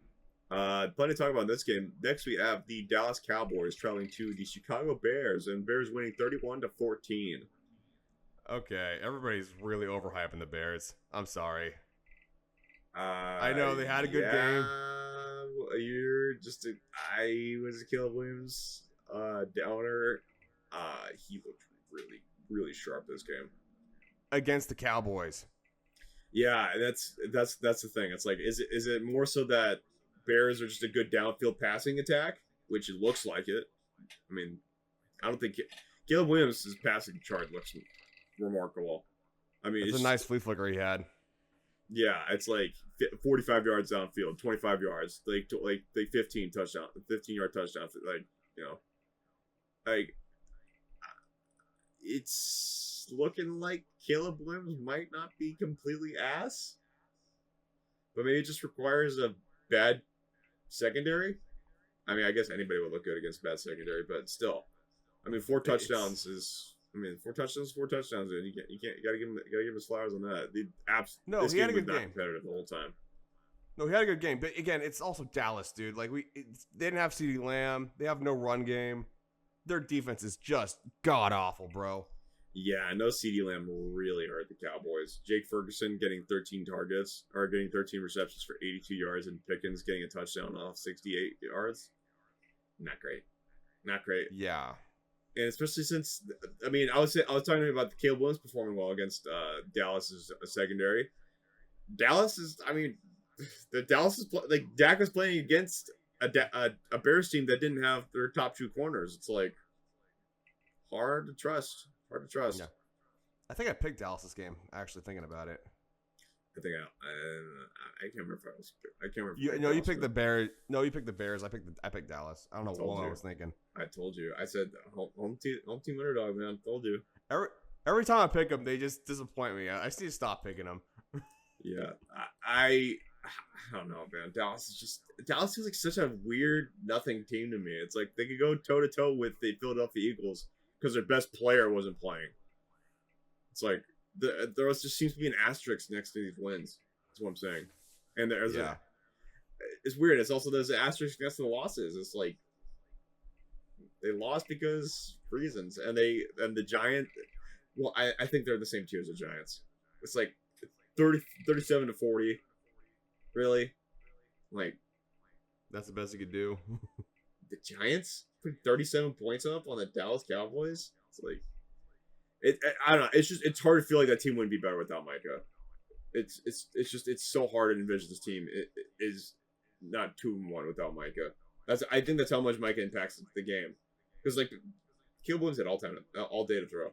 Plenty to talk about in this game. Next, we have the Dallas Cowboys traveling to the Chicago Bears, and Bears winning 31-14. Okay, everybody's really overhyping the Bears. I'm sorry. I know they had a good game. You're just I was a Caleb Williams downer. He looked really, really sharp this game against the Cowboys. Yeah, that's the thing. It's like, is it more so that Bears are just a good downfield passing attack, which it looks like it. I mean, I don't think Caleb Williams' passing chart looks remarkable. I mean, it's a nice flea flicker he had. Yeah, it's like 45 yards downfield, 25 yards, like 15 touchdown, 15-yard touchdown. Like, you know, like it's looking like Caleb Williams might not be completely ass, but maybe it just requires a bad secondary. I mean, I guess anybody would look good against bad secondary, but still, I mean, four touchdowns is. I mean, four touchdowns, and you gotta give him his flowers on that. No, this he had a game was good not game. competitive the whole time. No, he had a good game, but again, it's also Dallas, dude. Like they didn't have CeeDee Lamb, they have no run game. Their defense is just god awful, bro. Yeah, I know CeeDee Lamb really hurt the Cowboys. Jake Ferguson getting 13 receptions for 82 yards, and Pickens getting a touchdown off 68 yards. Not great. Not great. Yeah. And especially since, I mean, I was talking about the Caleb Williams performing well against Dallas's secondary. Dallas is, I mean, like Dak was playing against a Bears team that didn't have their top two corners. It's like hard to trust. Yeah. I think I picked Dallas this game. Actually, thinking about it. I think I can't remember if I was. I can't remember. You picked the Bears. No, you picked the Bears. I picked Dallas. I don't know what I was thinking. I told you. I said home team underdog, man. Told you. Every time I pick them, they just disappoint me. I need to stop picking them. Yeah, I don't know, man. Dallas feels like such a weird nothing team to me. It's like they could go toe to toe with the Philadelphia Eagles because their best player wasn't playing. It's like there just seems to be an asterisk next to these wins. That's what I'm saying. And it's weird. It's also there's an asterisk next to the losses. It's like they lost because reasons, and the Giants. Well, I think they're the same tier as the Giants. It's like 37-40. Really, like that's the best you could do. The Giants put 37 points up on the Dallas Cowboys. It's like I don't know. It's hard to feel like that team wouldn't be better without Micah. It's so hard to envision this team. It is not 2-1 without Micah. I think that's how much Micah impacts the game. Because like Caleb Williams had all day to throw.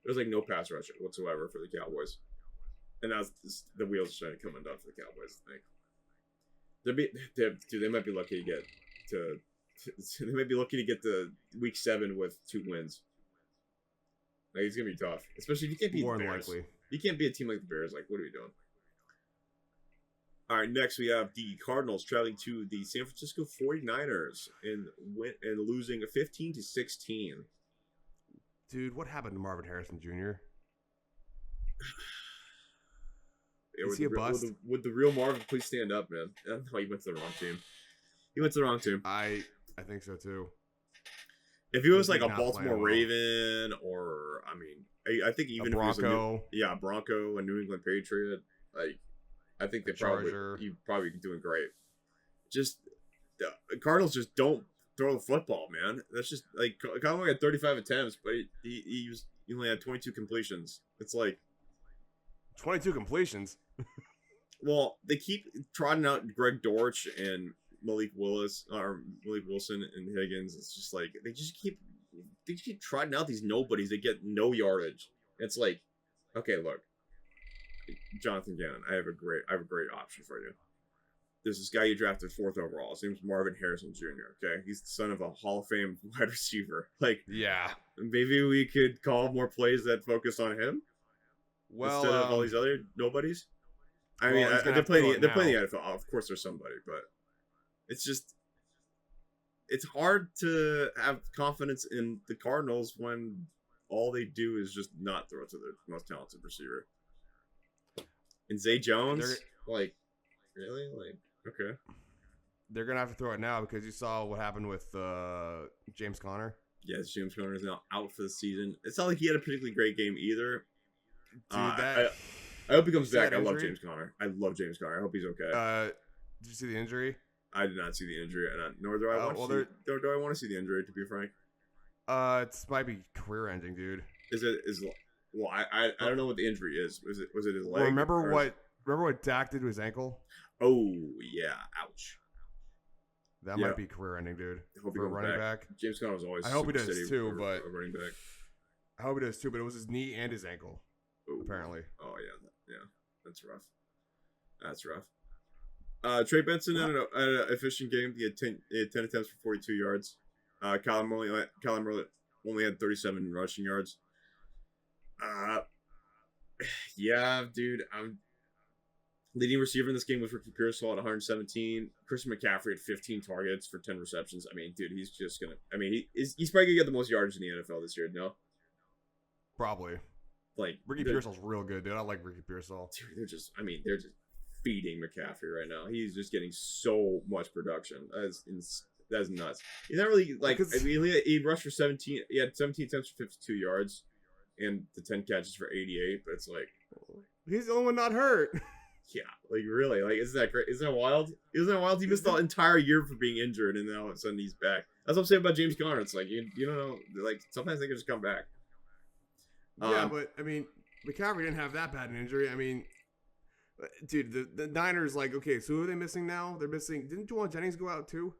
There's like no pass rush whatsoever for the Cowboys, and now the wheels are starting to come undone for the Cowboys. I think they might be lucky to get they might be lucky to get to week 7 with 2 wins. Like it's gonna be tough, especially if you can't beat the Bears. Likely. You can't beat a team like the Bears. Like, what are we doing? All right, next we have the Cardinals traveling to the San Francisco 49ers and losing 15-16. Dude, what happened to Marvin Harrison Jr.? Is he a bust? Would the real Marvin please stand up, man? No, he went to the wrong team. He went to the wrong team. I think so too. If he was like a Baltimore Raven, or I mean, I think even a Bronco, if he was a Bronco, a New England Patriot, like I think you'd probably be doing great. Just the Cardinals just don't throw the football, man. That's just like Conway had 35 attempts, but he only had 22 completions. It's like 22 completions. Well, they keep trotting out Greg Dortch and Malik Wilson and Higgins. It's just like they just keep trotting out these nobodies. They get no yardage. It's like, okay, look, Jonathan Gannon, I have a great option for you. There's this guy you drafted 4th overall. His name's Marvin Harrison Jr. Okay, he's the son of a Hall of Fame wide receiver. Like, yeah, maybe we could call more plays that focus on him. Well, instead of all these other nobodies. I mean, they're playing the NFL. Of course, there's somebody, but it's hard to have confidence in the Cardinals when all they do is just not throw it to their most talented receiver. And Zay Jones, like, really? Like, okay. They're going to have to throw it now because you saw what happened with James Conner. Yes, James Conner is now out for the season. It's not like he had a particularly great game either. Dude, I hope he comes back. I love James Conner. I hope he's okay. Did you see the injury? I did not see the injury, and nor do I want to see the injury, to be frank. It might be career-ending, dude. Well, I don't know what the injury is. Was it his leg? Well, remember what Dak did to his ankle? Oh yeah, ouch. That might be career-ending, dude. I hope for a running back. James Conner was always. I hope he does too, but a running back. I hope he does too, but it was his knee and his ankle. Ooh. Apparently. Oh yeah, that's rough. That's rough. Trey Benson had an efficient game. He had 10 attempts for 42 yards. Kyler Murray only had 37 rushing yards. Yeah, dude. Leading receiver in this game was Ricky Pearsall at 117. Christian McCaffrey had 15 targets for 10 receptions. I mean, dude, he's just gonna. I mean, he's probably gonna get the most yards in the NFL this year. No, Probably. like Ricky Pearsall's real good, dude. I like Ricky Pearsall. Dude, they're just feeding McCaffrey right now. He's just getting so much production. That's nuts. He's not really like. I mean, he rushed for 17. He had 17 attempts for 52 yards, and the 10 catches for 88. But it's like, he's the only one not hurt. yeah, like really, like isn't that great? Isn't that wild? Isn't that wild? He missed the entire year for being injured, and now all of a sudden he's back. That's what I'm saying about James Conner. It's like you don't know. Like sometimes they can just come back. Yeah, but I mean, McCaffrey didn't have that bad an injury. I mean, dude, the Niners, like, okay, so who are they missing now? They're missing. Didn't Juwan Jennings go out too?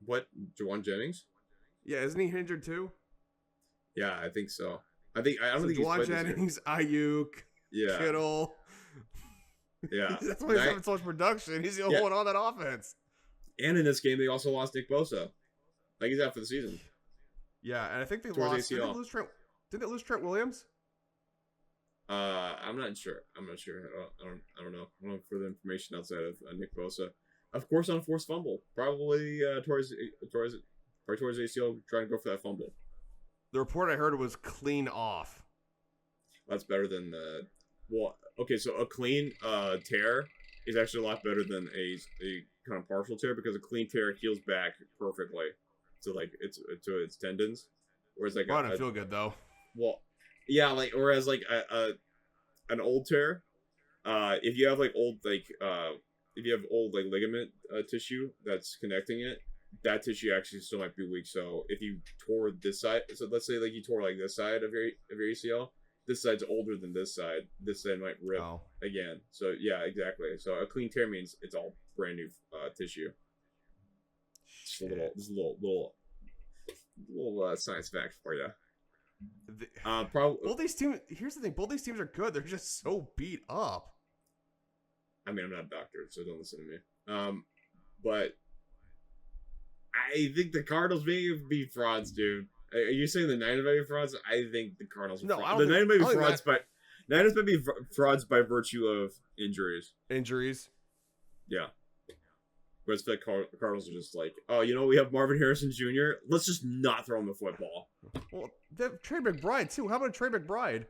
What, Juwan Jennings? Yeah, isn't he injured too? Yeah, I think so. I don't think Juwan Jennings, Ayuk, yeah, Kittle. Yeah, that's why he's having so much production. He's the only one on that offense. And in this game, they also lost Nick Bosa. Like he's out for the season. Yeah, and I think they Towards lost. ACL. Did they lose Trent Williams? I'm not sure. I don't know. I don't have further information outside of Nick Bosa. Of course, unforced fumble. Probably towards ACL, trying to go for that fumble. The report I heard was clean off. That's better than the. Well, okay, so a clean tear is actually a lot better than a kind of partial tear, because a clean tear heals back perfectly to like to its tendons, whereas like I don't feel good though. Well, yeah, like whereas like an old tear, if you have like old ligament tissue that's connecting it, that tissue actually still might be weak. So if you tore this side, so let's say like you tore like this side of your ACL, this side's older than this side. This side might rip again. So yeah, exactly. So a clean tear means it's all brand new tissue. Just a little science fact for you. Probably. Both these teams. Here's the thing. Both these teams are good. They're just so beat up. I mean, I'm not a doctor, so don't listen to me. But I think the Cardinals may be frauds, dude. Are you saying the Niners may be frauds? I think the Cardinals. No, the Niners may be frauds, but Niners may be frauds by virtue of injuries. Yeah. Whereas the Cardinals are just like, oh, we have Marvin Harrison Jr. Let's just not throw him the football. Well, they have Trey McBride too. How about Trey McBride?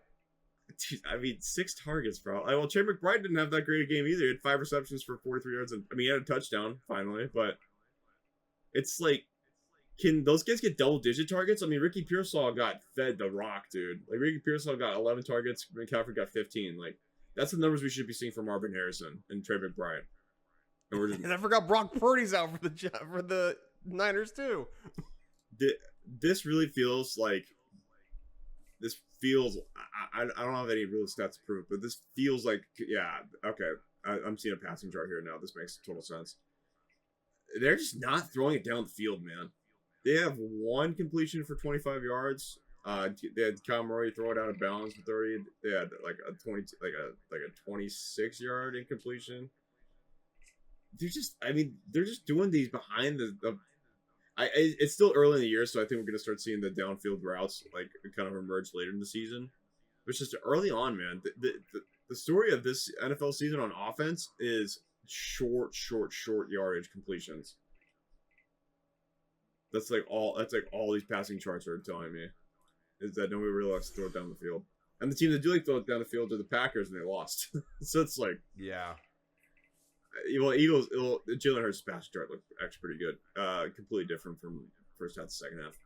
Dude, I mean, 6 targets, bro. Well, Trey McBride didn't have that great a game either. He had 5 receptions for 43 yards, and he had a touchdown finally. But it's like, can those guys get double-digit targets? I mean, Ricky Pearsall got fed the rock, dude. Like Ricky Pearsall got 11 targets, McCaffrey got 15. Like that's the numbers we should be seeing for Marvin Harrison and Trey McBride. And I forgot Brock Purdy's out for the Niners too. This really feels like. This feels. I don't have any real stats to prove, but this feels like, yeah, okay. I'm seeing a passing chart here now. This makes total sense. They're just not throwing it down the field, man. They have 1 completion for 25 yards. They had Kyle Murray throw it out of bounds for 30. They had like a 26-yard incompletion. They're just doing these behind the it's still early in the year, so I think we're gonna start seeing the downfield routes like kind of emerge later in the season. But it's just early on, man. The story of this NFL season on offense is short yardage completions. That's like all these passing charts are telling me, is that nobody really likes to throw it down the field. And the team that do like to throw it down the field are the Packers, and they lost. So it's like, yeah. Well, Jalen Hurts' pass chart looked actually pretty good. Completely different from first half to second half.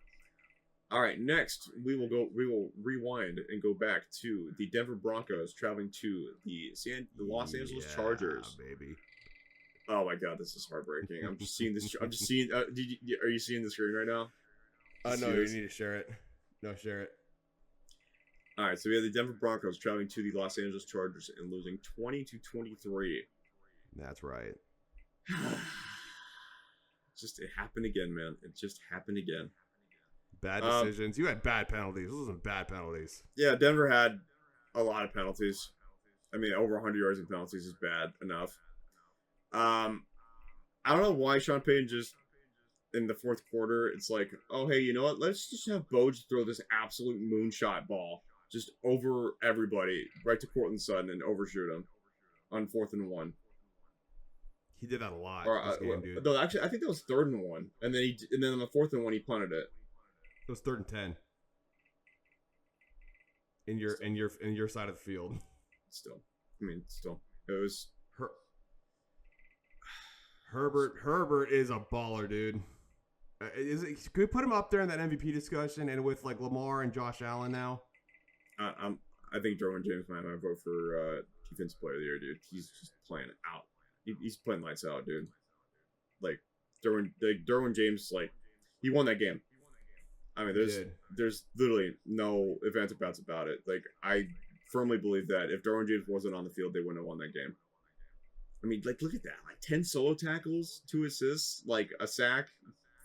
All right, next we will rewind and go back to the Denver Broncos traveling to the Los Angeles Chargers. Baby. Oh my God, this is heartbreaking. I'm just seeing this. Are you seeing the screen right now? No, you need to share it. No, share it. All right, so we have the Denver Broncos traveling to the Los Angeles Chargers and losing 20-23. That's right. It happened again, man. It just happened again. Bad decisions. You had bad penalties. Those were some bad penalties. Yeah, Denver had a lot of penalties. I mean, over 100 yards in penalties is bad enough. I don't know why Sean Payton just in the fourth quarter, it's like, oh hey, you know what? Let's just have Boge throw this absolute moonshot ball just over everybody, right to Cortland Sutton and overshoot him on 4th and 1. He did that a lot. Or, this game, dude. No, actually, I think that was 3rd and 1, and then on the 4th and 1 he punted it. It was 3rd and 10. In your side of the field. Still, it was. Herbert is a baller, dude. Can we put him up there in that MVP discussion and with like Lamar and Josh Allen now? I think Derwin James might vote for defensive player of the year, dude. He's just playing it out. He's playing lights out, dude. Like Derwin James, like he won that game. I mean, there's literally no ifs, ands, or buts about it. Like I firmly believe that if Derwin James wasn't on the field, they wouldn't have won that game. I mean, like look at that, like 10 solo tackles, 2 assists, like a sack,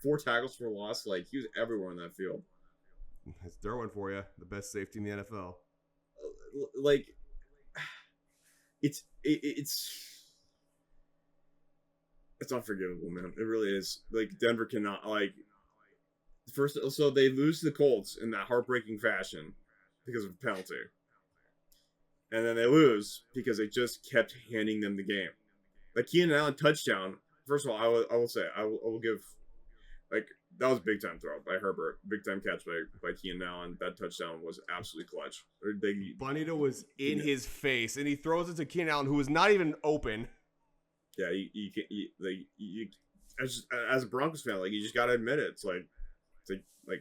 4 tackles for a loss. Like he was everywhere on that field. It's Derwin for you, the best safety in the NFL. Like it's unforgivable, man. It really is. Like Denver cannot like first. So they lose to the Colts in that heartbreaking fashion because of a penalty, and then they lose because they just kept handing them the game. Like Keenan Allen touchdown. First of all, I will say I will give like that was a big time throw by Herbert, big time catch by Keenan Allen. That touchdown was absolutely clutch. Bonito was in his face, and he throws it to Keenan Allen, who was not even open. Yeah, you can't as a Broncos fan, like you just gotta admit it. It's like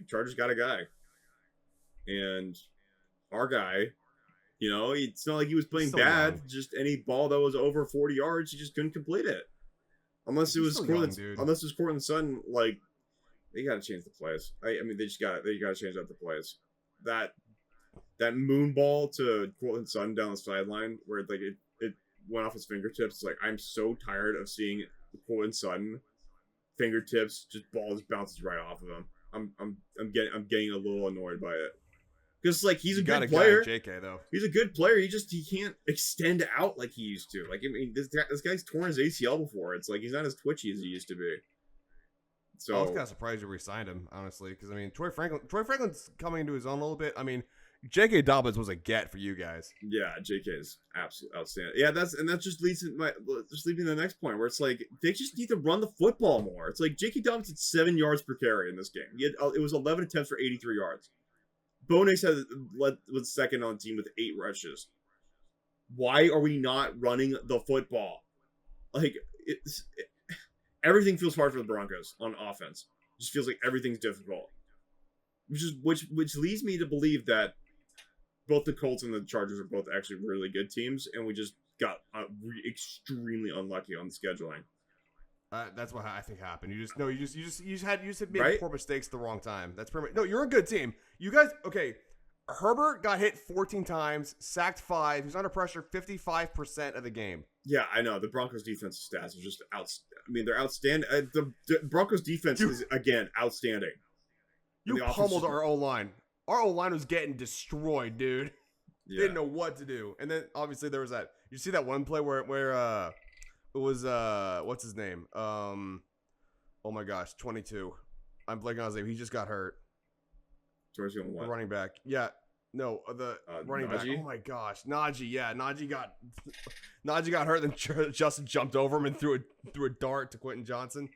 Chargers got a guy, and our guy, you know, it's not like he was playing bad. Young. Just any ball that was over 40 yards, he just couldn't complete it. Unless it was Cortland Sutton, like they gotta change the plays. I mean, they gotta change up the plays. That moon ball to Cortland Sutton down the sideline, where like it went off his fingertips. It's like I'm so tired of seeing Cortland Sutton fingertips just ball just bounces right off of him. I'm getting a little annoyed by it because like he's a good player. JK though, he's a good player. He can't extend out like he used to. Like I mean, this guy's torn his ACL before. It's like he's not as twitchy as he used to be. So I was kind of surprised you re-signed him, honestly, because I mean Troy Franklin's coming into his own a little bit. I mean, J.K. Dobbins was a get for you guys. Yeah, J.K. is absolutely outstanding. Yeah, that just leads to the next point where it's like they just need to run the football more. It's like J.K. Dobbins had 7 yards per carry in this game. It was 11 attempts for 83 yards. Bo Nix was second on the team with 8 rushes. Why are we not running the football? Like everything feels hard for the Broncos on offense. It just feels like everything's difficult. Which leads me to believe that both the Colts and the Chargers are both actually really good teams, and we just got extremely unlucky on the scheduling. That's what I think happened. You just made right? poor mistakes at the wrong time. That's pretty much, no. You're a good team. You guys, okay. Herbert got hit 14 times, sacked 5. He was under pressure 55% of the game. Yeah, I know. The Broncos' defensive stats are just they're outstanding. The Broncos' defense is again outstanding. You pummeled our O-line. Our O-line was getting destroyed, dude. Yeah. They didn't know what to do. And then obviously there was that. You see that one play where it was what's his name? Oh my gosh, 22. I'm blanking on his name. He just got hurt. The running back. Yeah. No, the running Najee? back. Oh my gosh, Najee. Yeah, Najee got hurt. Then Justin jumped over him and threw a dart to Quentin Johnson.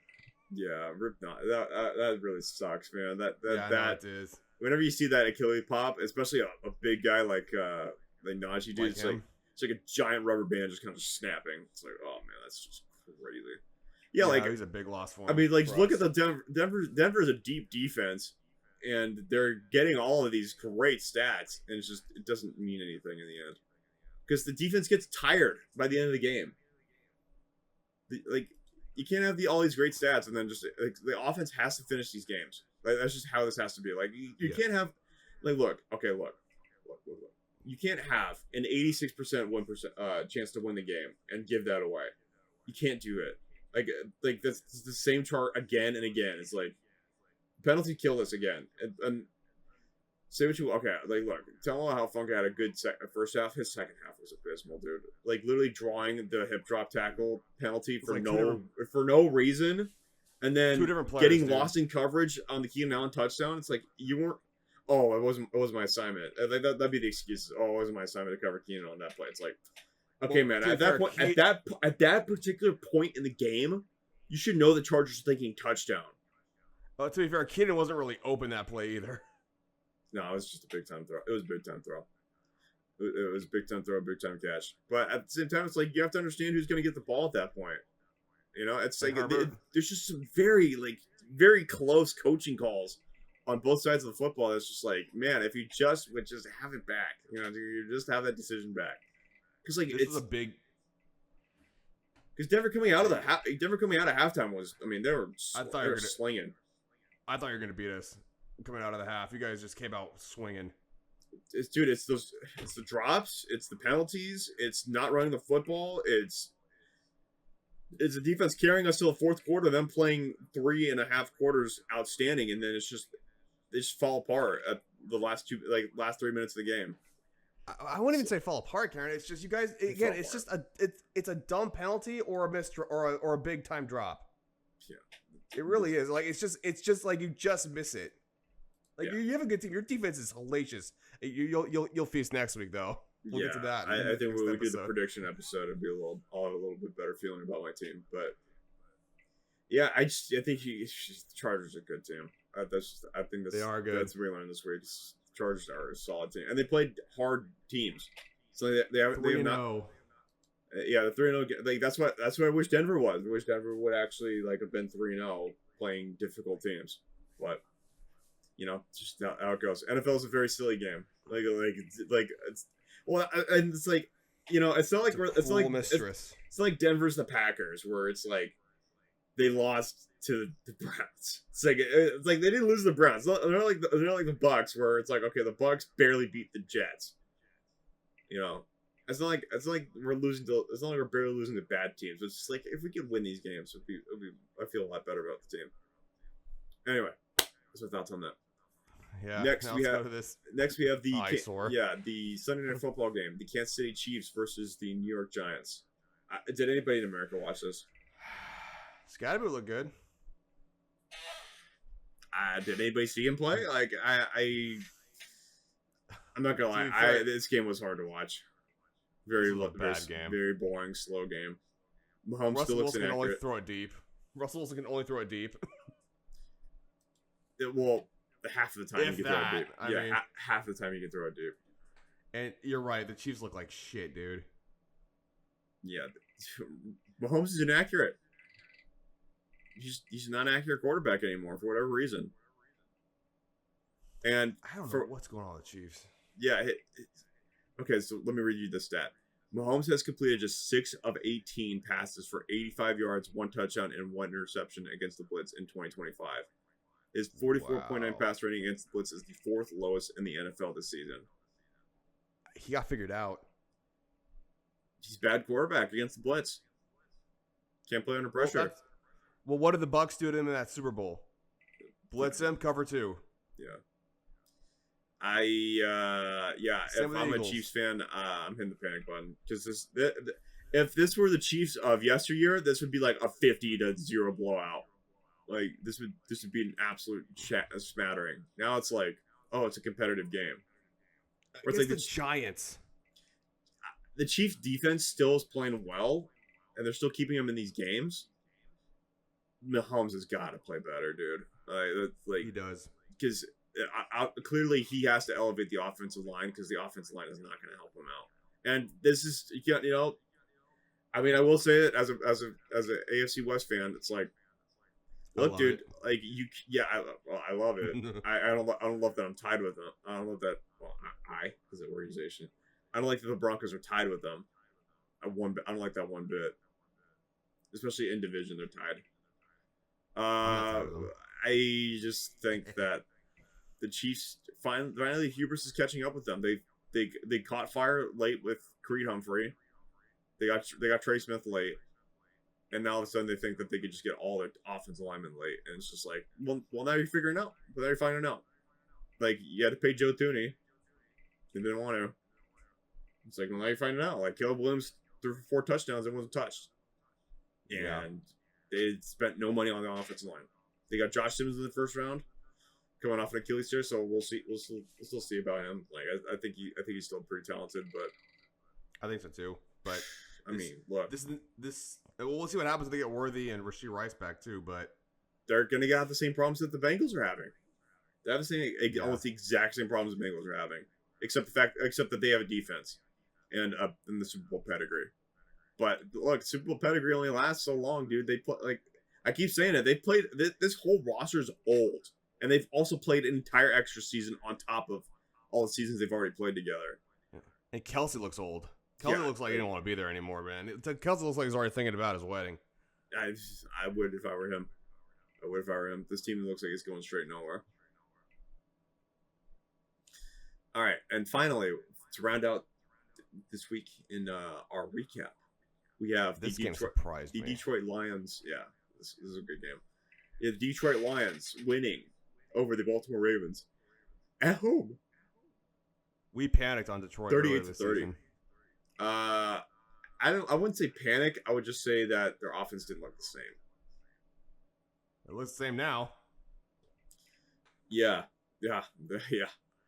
Yeah, rip that really sucks, man. That it is. Whenever you see that Achilles pop, especially a big guy like Najee, dude, it's like a giant rubber band just kind of snapping. It's like, oh man, that's just crazy. Yeah, like he's a big loss for him. I mean, like look at the Denver is a deep defense, and they're getting all of these great stats, and it doesn't mean anything in the end because the defense gets tired by the end of the game. You can't have all these great stats and then just like, the offense has to finish these games. Like, that's just how this has to be. Like you can't have like look. You can't have an 86% win chance to win the game and give that away. You can't do it. Like that's the same chart again and again. It's like penalty killed us again. And Say what you okay. Like, look, tell him how Funke had a good first half. His second half was abysmal, dude. Like, literally drawing the hip drop tackle penalty for like no reason, and then two different players, getting dude. lost in coverage on the Keenan Allen touchdown. It's like you weren't. Oh, it wasn't my assignment. That'd be the excuse. Oh, it wasn't my assignment to cover Keenan on that play. It's like, okay, man. At that point, at that particular point in the game, you should know the Chargers are thinking touchdown. To be fair, Keenan wasn't really open that play either. No, it was just a big time throw. It was a big time throw. It was a big time throw, big time catch. But at the same time, it's like you have to understand who's going to get the ball at that point. You know, it's like there's just some very close coaching calls on both sides of the football. It's just like, man, if you just would just have it back, you know, you just have that decision back. Because like it's a big. Because Denver coming out of halftime was, I mean, they were slinging. I thought you were going to beat us coming out of the half. You guys just came out swinging. It's the drops, it's the penalties, it's not running the football, it's the defense carrying us till the fourth quarter, them playing 3.5 quarters outstanding, and then they just fall apart at the last 3 minutes of the game. I wouldn't even say fall apart, Karen. It's just you guys again. It's just it's a dumb penalty or a missed or a big time drop. Yeah, it really is. Like it's just like you just miss it. Like you have a good team. Your defense is hellacious. You'll feast next week though. We'll get to that. I think when we do the prediction episode, I'll have a little bit better feeling about my team. But yeah, I think the Chargers are a good team. I think they are good. That's what we learned this week. Chargers are a solid team, and they played hard teams. So they have not. Yeah, the 3-0. Like that's what I wish Denver was. I wish Denver would actually have been 3-0 playing difficult teams, but. You know, just how it goes. NFL is a very silly game. It's like, you know, it's not like it's like Denver's the Packers, where it's like they lost to the Browns. It's like they didn't lose to the Browns. They're not like the Bucks, where it's like, okay, the Bucks barely beat the Jets. You know, it's not like we're losing to. It's not like we're barely losing to bad teams. It's just like if we could win these games, I feel a lot better about the team. Anyway. What's my thoughts on that? Yeah. Next we have the eyesore. The Sunday Night Football game, the Kansas City Chiefs versus the New York Giants. Did anybody in America watch this? Scatterboot looked good. Did anybody see him play? Like I'm not gonna lie. This game was hard to watch. Very bad game. Very boring, slow game. Mahomes still looks inaccurate. Russell Wilson can only throw it deep. Well, half of the time you can throw it deep. Half the time you can throw it deep. And you're right. The Chiefs look like shit, dude. Yeah, Mahomes is inaccurate. He's not an accurate quarterback anymore for whatever reason. And I don't know what's going on with the Chiefs. Yeah. Okay, so let me read you this stat. Mahomes has completed just 6 of 18 passes for 85 yards, 1 touchdown, and 1 interception against the Blitz in 2025. His 44.9 pass rating against the Blitz is the 4th lowest in the NFL this season. He got figured out. He's a bad quarterback against the Blitz. Can't play under pressure. Well, what did the Bucs do to him in that Super Bowl? Blitz him, cover 2. Yeah. If I'm a Chiefs fan, I'm hitting the panic button because if this were the Chiefs of yesteryear, this would be like a 50-0 blowout. Like this would be an absolute smattering. Now it's like, oh, it's a competitive game. It's like the Giants. The Chiefs defense still is playing well, and they're still keeping them in these games. Mahomes has got to play better, dude. He does because clearly he has to elevate the offensive line because the offensive line is not going to help him out. And this is I mean, I will say that as an AFC West fan, it's like. Look, dude, like I love it. I don't love that I'm tied with them. I don't love that. Well, as an organization, I don't like that the Broncos are tied with them. I don't like that one bit, especially in division. They're tied. I just think that the Chiefs finally hubris is catching up with them. They caught fire late with Creed Humphrey. They got Trey Smith late. And now all of a sudden they think that they could just get all their offensive linemen late. And it's just like, well, now you're figuring it out. But now you're finding out. like you had to pay Joe Thuney. They didn't want to. It's like, well, now you're finding out. Like Caleb Williams threw for 4 touchdowns and wasn't touched. And they spent no money on the offensive line. They got Josh Simmons in the first round, coming off an Achilles tear. So we'll see. We'll still see about him. Like I think he's still pretty talented, but I think so too. But I mean, look, this. Well, we'll see what happens if they get Worthy and Rashee Rice back too. But they're gonna have the same problems that the Bengals are having. They have the same, almost the exact same problems the Bengals are having, except that they have a defense and the Super Bowl pedigree. But look, Super Bowl pedigree only lasts so long, dude. They play like I keep saying it. They played this whole roster is old, and they've also played an entire extra season on top of all the seasons they've already played together. Yeah. And Kelsey looks old. Kelsey looks like he don't want to be there anymore, man. Kelsey looks like he's already thinking about his wedding. I would if I were him. I would if I were him. This team looks like it's going straight nowhere. All right, and finally, to round out this week in our recap, we have this game surprised me. Detroit Lions. Yeah, this is a good game. Yeah, the Detroit Lions winning over the Baltimore Ravens at home. We panicked on Detroit 38-30. I wouldn't say panic. I would just say that their offense didn't look the same. It looks the same now. Yeah.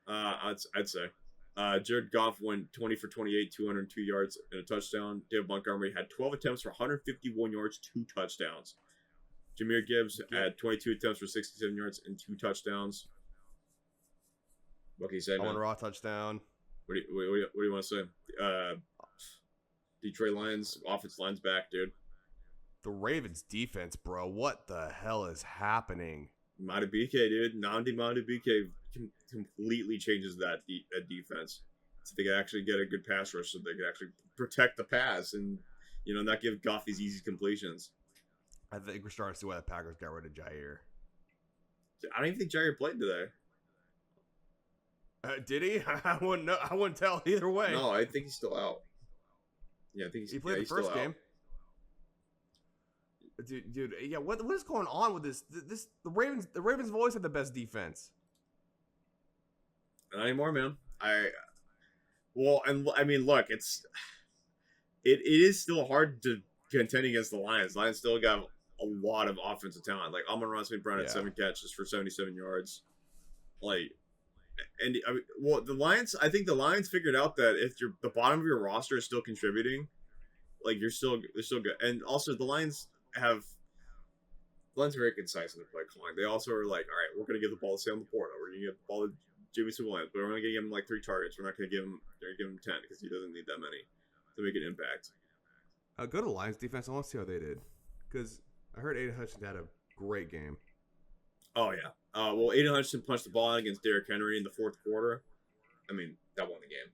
I'd say. Jared Goff went 20 for 28, 202 yards and a touchdown. David Montgomery had 12 attempts for 151 yards, 2 touchdowns. Jahmyr Gibbs had 22 attempts for 67 yards and 2 touchdowns. What can you say, man? Raw touchdown. What do you want to say? Detroit Lions offense line's back, dude. The Ravens defense, bro. What the hell is happening? Madubuike, dude. Nnamdi Madubuike completely changes that defense. So they can actually get a good pass rush, so they can actually protect the pass and not give Goff these easy completions. I think we're starting to see why the Packers got rid of Jair. I don't even think Jair played today. Did he? I wouldn't know. I wouldn't tell either way. No, I think he's still out. Yeah, I think he played the first game. Dude, yeah. What is going on with this? The Ravens have always had the best defense. Not anymore, man. Look, it is still hard to contend against the Lions. The Lions still got a lot of offensive talent. Like Amon-Ra St. Brown had 7 catches for 77 yards. The Lions. I think the Lions figured out that if the bottom of your roster is still contributing, like they're still good. And also the Lions are very concise in their play calling. They also are like, all right, we're going to give the ball to Sam Laporta. We're going to give the ball to Jameson Williams, but we're only going to give him like 3 targets. We're not going to give him 10 because he doesn't need that many to make an impact. Go to Lions defense. I want to see how they did because I heard Aiden Hutchinson had a great game. Oh yeah. Well, Aiden Hutchinson punched the ball out against Derrick Henry in the 4th quarter. I mean, that won the game.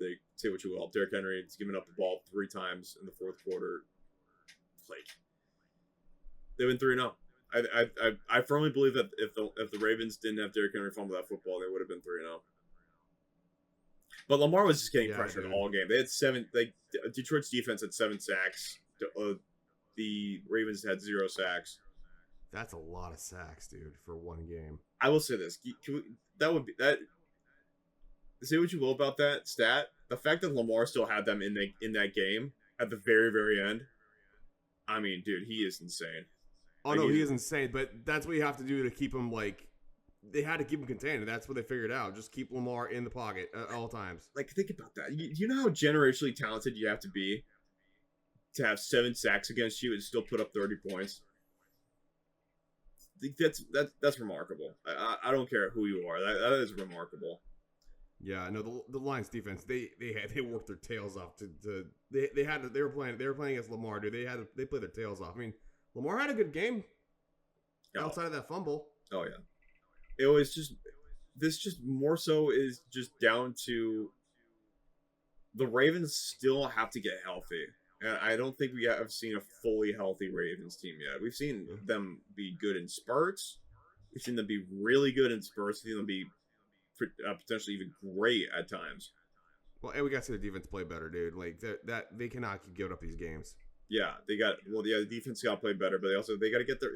They say what you will. Derrick Henry has given up the ball 3 times in the 4th quarter. Like they've been 3-0. I firmly believe that if the Ravens didn't have Derrick Henry fumble that football, they would have been 3-0. But Lamar was just getting pressured all game. They had 7. Detroit's defense had 7 sacks. The Ravens had 0 sacks. That's a lot of sacks, dude, for one game. I will say this: say what you will about that stat. The fact that Lamar still had them in that game at the very, very end. I mean, dude, he is insane. Oh no, he is insane. But that's what you have to do to keep him They had to keep him contained, and that's what they figured out. Just keep Lamar in the pocket at all times. Like, think about that. You know how generationally talented you have to be to have 7 sacks against you and still put up 30 points. That's remarkable. I don't care who you are. That is remarkable. Yeah, no, the Lions defense they worked their tails off they were playing against Lamar, dude. They played their tails off. I mean, Lamar had a good game outside of that fumble. Oh yeah. It was just more so is just down to the Ravens still have to get healthy. And I don't think we have seen a fully healthy Ravens team yet. We've seen them be good in spurts. We've seen them be really good in spurts. We've seen them be potentially even great at times. Well, and we got to see the defense play better, dude. Like that they cannot keep giving up these games. Yeah, the defense got to play better, but they got to get their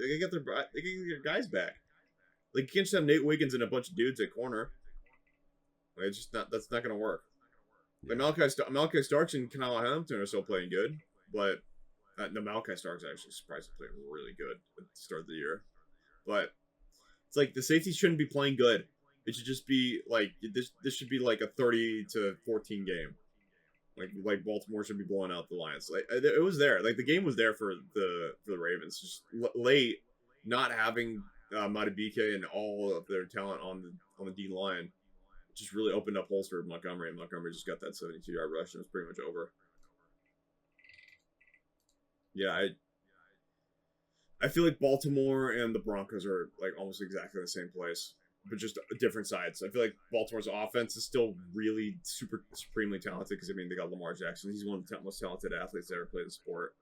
guys back. Like you can't just have Nate Wiggins and a bunch of dudes at corner. Like, it's just not. That's not going to work. Like Malachi Starks and Kyle Hamilton are still playing good, but no, Malachi Starks actually surprised playing really good at the start of the year. But it's like the safeties shouldn't be playing good. It should just be like this should be like a 30-14 game. Like Baltimore should be blowing out the Lions. Like it was there. Like the game was there for the Ravens. Just late, not having Madubuike and all of their talent on the D line just really opened up holes for Montgomery, and Montgomery just got that 72-yard rush, and it was pretty much over. Yeah, I feel like Baltimore and the Broncos are like almost exactly the same place, but just different sides. I feel like Baltimore's offense is still really supremely talented because, I mean, they got Lamar Jackson. He's one of the most talented athletes that ever played the sport.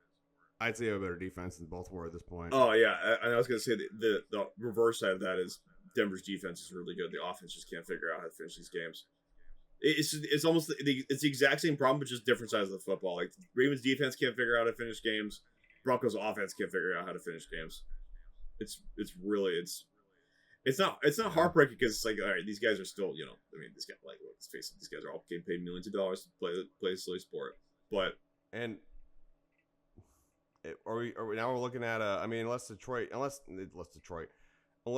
I'd say they have a better defense than Baltimore at this point. Oh, yeah. I was going to say the reverse side of that is Denver's defense is really good. The offense just can't figure out how to finish these games. It's almost it's the exact same problem, but just different sides of the football. Like Ravens defense can't figure out how to finish games. Broncos offense can't figure out how to finish games. It's not heartbreaking because it's like, all right, these guys are still, you know, I mean, these guys, like, let's face it, these guys are all getting paid millions of dollars to play a silly sport. But are we now we're looking at I mean, unless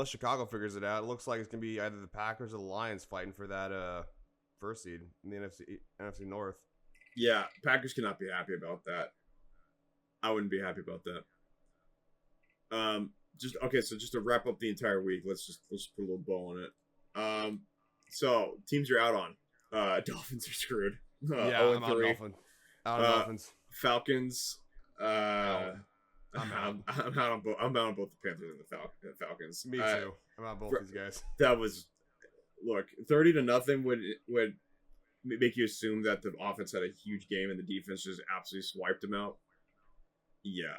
Chicago figures it out, it looks like it's gonna be either the Packers or the Lions fighting for that first seed in the NFC North. Yeah, Packers cannot be happy about that. I wouldn't be happy about that. Just to wrap up the entire week, let's just put a little bow on it. So teams you're out on. Dolphins are screwed. Yeah, I'm out on Dolphins. Falcons. I'm out. I'm out on both the Panthers and the Falcons. Me too. I'm out on both these guys. That was 30-0 would make you assume that the offense had a huge game and the defense just absolutely swiped them out. Yeah,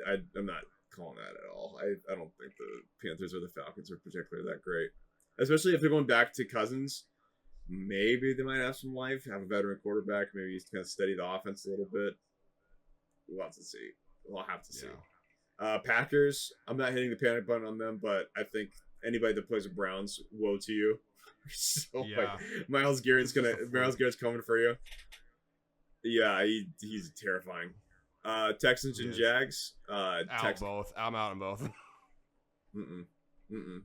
I'm not calling that at all. I don't think the Panthers or the Falcons are particularly that great, especially if they're going back to Cousins. Maybe they might have some life, have a veteran quarterback, maybe he's kind of steady the offense a little bit. We'll have to see. We'll have to see. Yeah. Packers, I'm not hitting the panic button on them, but I think anybody that plays the Browns, woe to you. So yeah. Like, Myles Garrett's coming for you. Yeah, he's terrifying. Texans and Jags. Both. I'm out on both.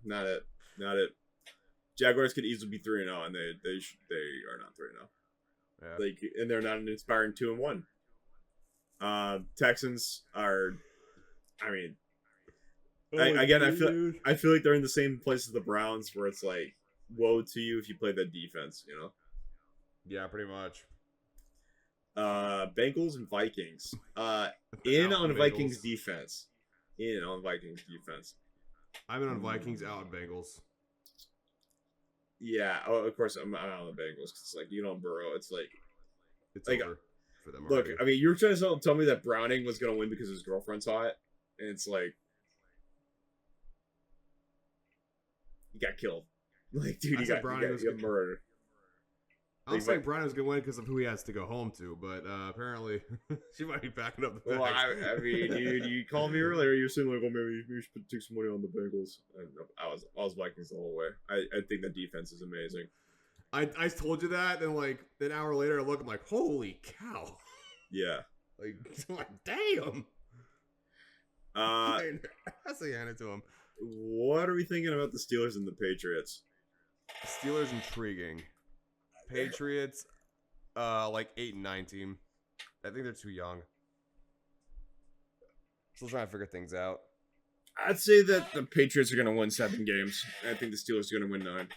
Not it. Jaguars could easily be 3-0, and they are not 3-0. Yeah. And they're not an inspiring 2-1. Texans are, I mean, I feel like they're in the same place as the Browns, where it's like, woe to you if you play that defense, you know? Yeah, pretty much. Bengals and Vikings. In on Vikings defense. I'm in on Vikings, out on Bengals. Yeah, of course I'm out on the Bengals because, like, you don't Burrow. It's like over for them. Look, I mean, you were trying to tell me that Browning was going to win because his girlfriend's hot, and it's like, he got killed. Like, dude, he got murdered. I was saying Browning was going to win because of who he has to go home to, but apparently she might be backing up the facts. Well, I mean, dude, you called me earlier. You were saying, like, oh, maybe you should take some money on the Bengals. I was Vikings the whole way. I think the defense is amazing. I told you that, and like an hour later, I look, I'm like, holy cow. Yeah. Like damn. I say hand it to him. What are we thinking about the Steelers and the Patriots? Steelers intriguing. Patriots, like 8-9 team. I think they're too young. Still trying to figure things out. I'd say that the Patriots are going to win 7 games. I think the Steelers are going to win 9.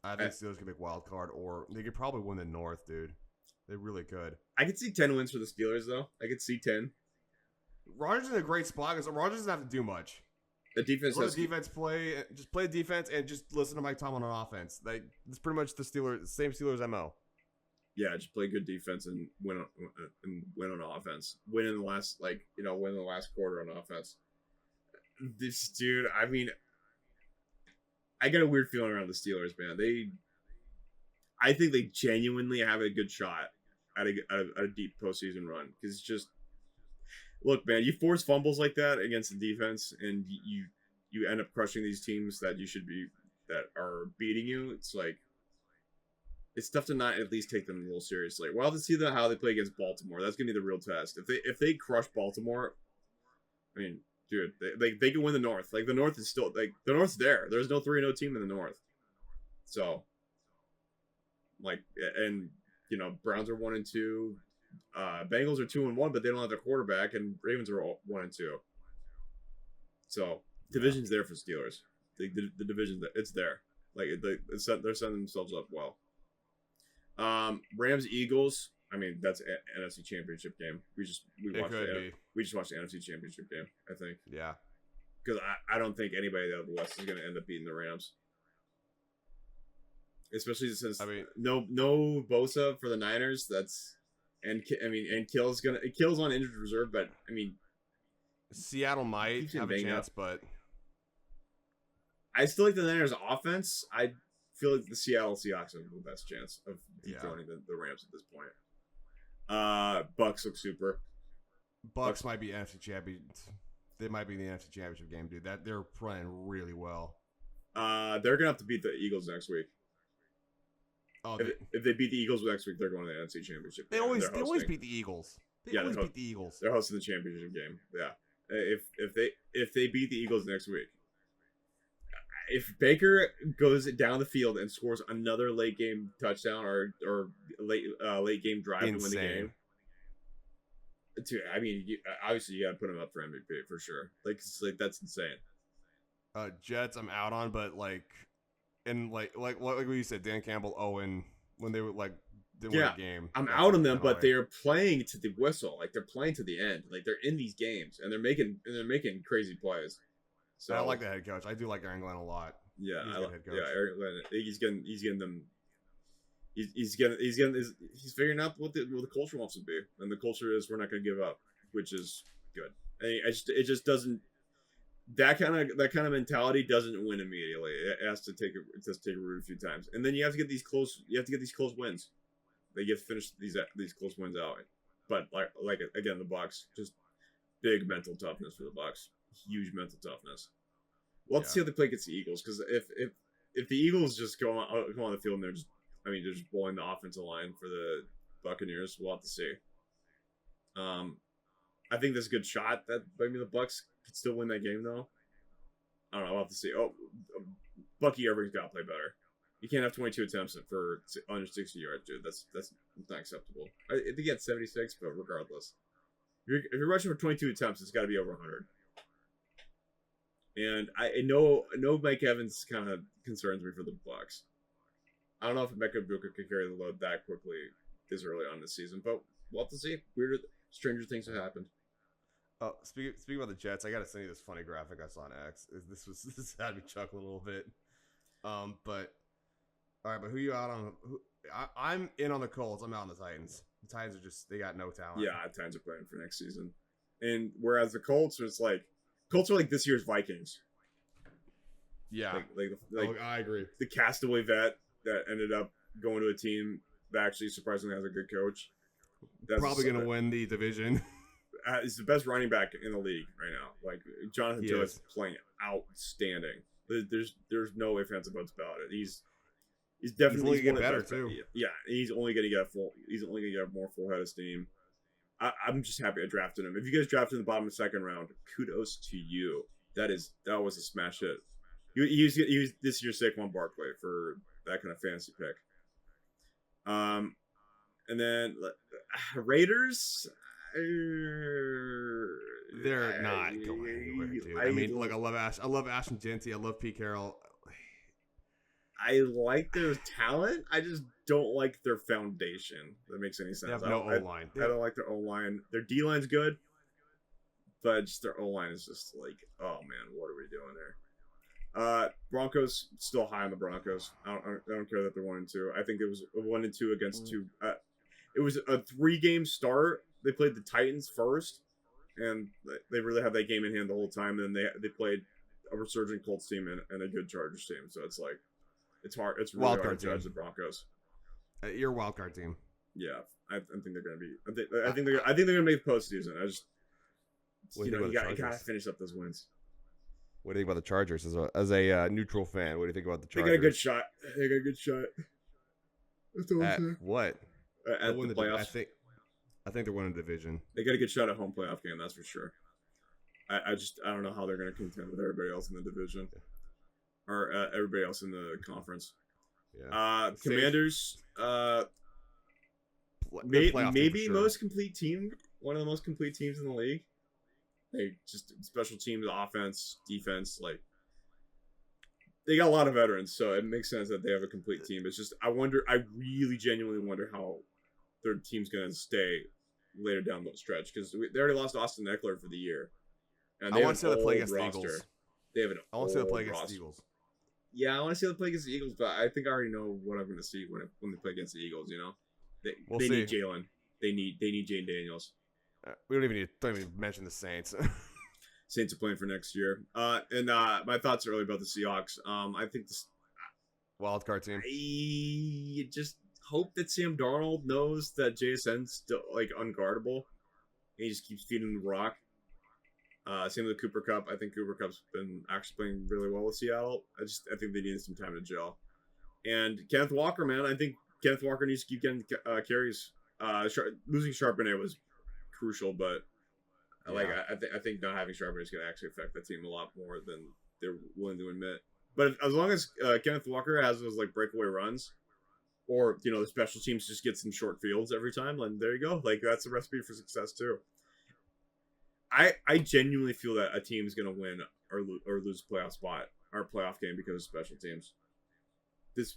I think Steelers could make wild card, or they could probably win the North, dude. They really could. I could see 10 wins for the Steelers, though. I could see 10. Rodgers in a great spot because Rodgers doesn't have to do much. The defense has defense play. Just play defense and just listen to Mike Tomlin on offense. Like, it's pretty much the same Steelers MO. Yeah, just play good defense and win on offense. Win in the last quarter on offense. This dude, I mean, I got a weird feeling around the Steelers, man. I think they genuinely have a good shot at a deep postseason run because it's just. Look, man, you force fumbles like that against the defense, and you end up crushing these teams that are beating you. It's like it's tough to not at least take them a little seriously. We'll have to see how they play against Baltimore. That's gonna be the real test. If they crush Baltimore, I mean, dude, they can win the North. Like the North is still like the North's there. There's no 3-0 team in the North. So, like, and Browns are 1-2, Bengals are 2-1, but they don't have their quarterback, and Ravens are 1-2. So division's there for Steelers. The division, it's there. Like they're setting themselves up well. Rams Eagles. I mean, that's an NFC Championship game. We just watched the NFC Championship game. I think. Yeah. Because I don't think anybody out of the West is going to end up beating the Rams. Especially since no Bosa for the Niners. And Kill's on injured reserve, but I mean, Seattle might have a chance, but I still like the Niners' offense. I feel like the Seattle Seahawks have the best chance of dethroning the Rams at this point. Bucks look super. Bucks might be NFC champions. They might be in the NFC Championship game, dude. That they're playing really well. They're gonna have to beat the Eagles next week. Oh, if they beat the Eagles next week, they're going to the NFC Championship. They always beat the Eagles. They always beat the Eagles. They're hosting the championship game. Yeah. If they beat the Eagles next week, if Baker goes down the field and scores another late game touchdown or late game drive to win the game, I mean, obviously you got to put him up for MVP for sure. Like that's insane. Jets, I'm out on, but like what you said, Dan Campbell, Owen, when they were like didn't win a game. I'm out on them, but they're playing to the whistle. Like they're playing to the end. Like they're in these games and they're making crazy plays. So I like the head coach. I do like Aaron Glenn a lot. Yeah, he's a head coach. Yeah, Aaron Glenn. He's getting them. He's figuring out what the culture wants to be, and the culture is we're not going to give up, which is good. It just doesn't. That kind of mentality doesn't win immediately. It has to take a root a few times, and then you have to get these close. You have to get these close wins. They get to finish these close wins out. But like again, the Bucs, just big mental toughness for the Bucs. Huge mental toughness. We'll have to see how they play against the Eagles, because if the Eagles just go on the field and they're just blowing the offensive line for the Buccaneers, we'll have to see. I think there's a good shot that maybe the Bucs could still win that game, though. I don't know. We'll have to see. Oh, Bucky Irving's got to play better. You can't have 22 attempts for under 60 yards, dude. That's not acceptable. I think he had 76, but regardless, if you're rushing for 22 attempts, it's got to be over 100. And I know Mike Evans kind of concerns me for the Bucs. I don't know if Emeka Egbuka could carry the load that quickly this early on in the season, but we'll have to see. Stranger things have happened. Oh, speaking about the Jets, I gotta send you this funny graphic I saw on X. This had me chuckle a little bit. But all right, but who you out on? I'm in on the Colts. I'm out on the Titans. The Titans they got no talent. Yeah, the Titans are playing for next season, and whereas the Colts are like this year's Vikings. Yeah, I agree. The castaway vet that ended up going to a team that actually surprisingly has a good coach. That's probably going to win the division. He's the best running back in the league right now. Like Jonathan Taylor is playing outstanding. There's no ifs, ands, or buts about it. He's definitely going to get better too. Yeah, he's only going to get a more full head of steam. I'm just happy I drafted him. If you guys drafted in the bottom of the second round, kudos to you. That was a smash hit. He was this year's Saquon Barkley for that kind of fantasy pick. And then Raiders. They're not going anywhere, dude. I mean, look, I love Ashton Genty. I love Pete Carroll. I like their talent. I just don't like their foundation. That makes any sense. They have no O-line. I don't like their O-line. Their D-line's good, but just their O-line is just like, oh man, what are we doing there? Broncos still high on the Broncos. I don't care that they're 1-2. I think it was a 1-2 against two. It was a 3-game start. They played the Titans first, and they really had that game in hand the whole time. And then they played a resurgent Colts team and a good Chargers team. So it's like it's hard. It's really hard to judge the Broncos. Your wild card team. Yeah, I think they're going to be. I think they're going to make the postseason. I just you got to finish up those wins. What do you think about the Chargers as a neutral fan? What do you think about the They Chargers? got a good shot. They got a good shot. That's all I'm At saying. what? At the playoffs. I think they're winning the division. They got a good shot at home playoff game, that's for sure. I don't know how they're going to contend with everybody else in the division or everybody else in the conference. Yeah. Commanders. Maybe most complete team. One of the most complete teams in the league. They just special teams, offense, defense. Like they got a lot of veterans, so it makes sense that they have a complete team. It's just I really genuinely wonder how their team's going to stay later down the stretch because they already lost Austin Eckler for the year. And I want to see them play against the Eagles. They have an I want to see them play against the Eagles. Yeah, I want to see them play against the Eagles, but I think I already know what I'm going to see when they play against the Eagles. You know, they need Jalen. They need Jane Daniels. We don't even mention the Saints. Saints are playing for next year. And my thoughts earlier about the Seahawks. I think this wild card team. I just hope that Sam Darnold knows that JSN's still like unguardable. And he just keeps feeding him the rock. Same with Cooper Kupp. I think Cooper Kupp's been actually playing really well with Seattle. I think they needed some time to gel. And Kenneth Walker, man, I think Kenneth Walker needs to keep getting carries. Losing Charbonnet was crucial, but I think not having Charbonnet is going to actually affect the team a lot more than they're willing to admit. But as long as Kenneth Walker has those like breakaway runs, or the special teams just get some short fields every time, then there you go. Like that's a recipe for success too. I genuinely feel that a team is going to win or lose a playoff spot or playoff game because of special teams. This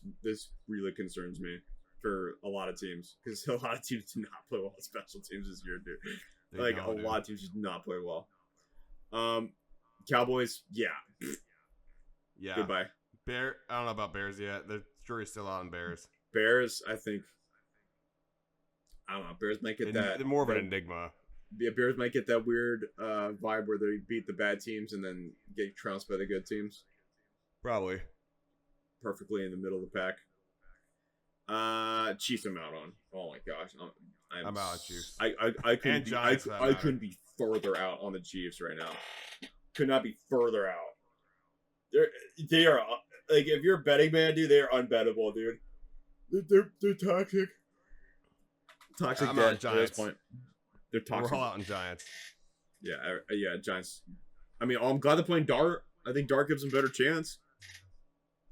really concerns me for a lot of teams because a lot of teams do not play well with special teams this year, dude. A lot of teams just not play well. Cowboys, yeah. Goodbye. I don't know about Bears yet. The jury's still out on Bears. Bears, I think. I don't know. Bears might get that. They're more of an enigma. Yeah, Bears might get that weird vibe where they beat the bad teams and then get trounced by the good teams. Probably. Perfectly in the middle of the pack. Chiefs I'm out on. Oh my gosh. I'm out on Chiefs. I couldn't be further out on the Chiefs right now. Could not be further out. They are like if you're a betting man, dude, they are unbettable, dude. They're toxic. Toxic I'm dead out Giants. At this point. They're toxic. We're all out on Giants. Yeah, Giants. I mean, I'm glad they're playing Dart. I think Dart gives them a better chance.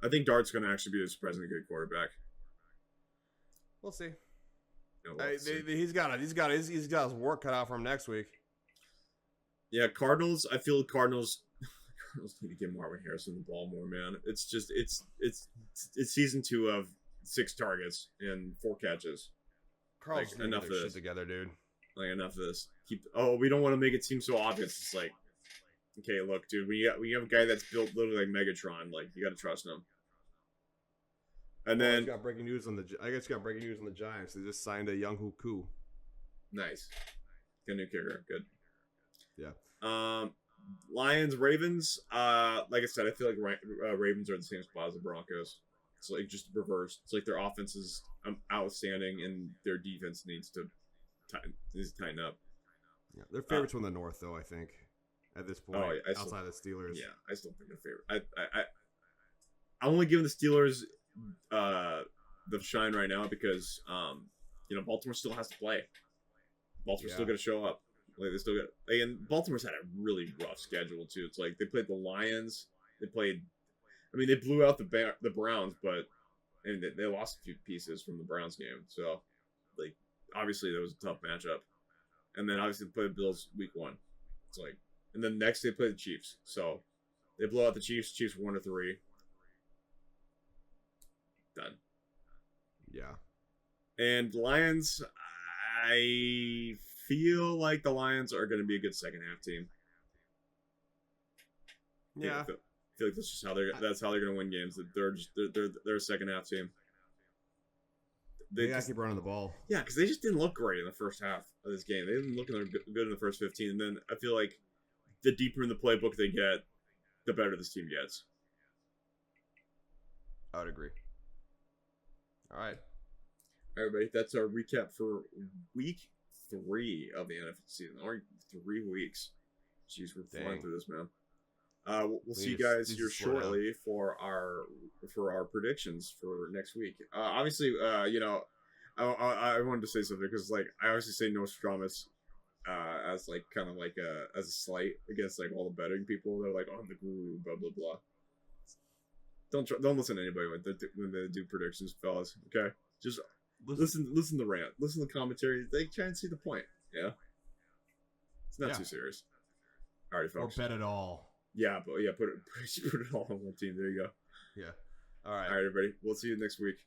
I think Dart's going to actually be a surprisingly good quarterback. We'll see. Yeah, he's got his work cut out for him next week. Yeah, Cardinals. I feel Cardinals need to get Marvin Harrison the ball more, man. It's just it's season 2 of 6 targets and 4 catches. Carl's enough of this shit together, dude. Like enough of this. We don't want to make it seem so obvious. It's like, okay, look, dude, we have a guy that's built literally like Megatron. Like you got to trust him. And then I guess you got breaking news on the Giants. They just signed a Young Koo. Nice. Got a new kicker. Good. Yeah. Lions, Ravens. Like I said, I feel like Ravens are in the same spot as the Broncos. It's like just reversed. It's like their offense is outstanding and their defense needs to tighten up. Yeah, they're favorites from the North, though. I think at this point, outside of the Steelers. Yeah, I still think they're favorite. I'm only giving the Steelers the shine right now because Baltimore still has to play. Baltimore's still got to show up. Like they still got, and Baltimore's had a really rough schedule too. It's like they played the Lions. They blew out the Browns, but they lost a few pieces from the Browns game. So, like, obviously that was a tough matchup. And then obviously they played the Bills week 1. It's like, and then next they play the Chiefs. So they blow out the Chiefs. Chiefs 1-3. Done. Yeah. And Lions, I feel like the Lions are going to be a good second half team. Yeah. I feel like that's just that's how they're going to win games. They're a second half team. They got to keep running the ball. Yeah, because they just didn't look great in the first half of this game. They didn't look good in the first 15. And then I feel like the deeper in the playbook they get, the better this team gets. I would agree. All right. Everybody, that's our recap for week 3 of the NFL season. Already 3 weeks. Jeez, we're flying through this, man. We'll see you guys here shortly for our predictions for next week. Obviously, you know, I wanted to say something because like I obviously say Nostradamus as like kind of like as a slight against like all the betting people. They're like, oh, I'm the guru, blah blah blah. Don't listen to anybody when they do predictions, fellas. Okay, just listen to the rant, listen to the commentary. They try and see the point. Yeah, it's not too serious. All right, folks. Or bet it all. Yeah, but put it all on one team. There you go. Yeah. All right, everybody. We'll see you next week.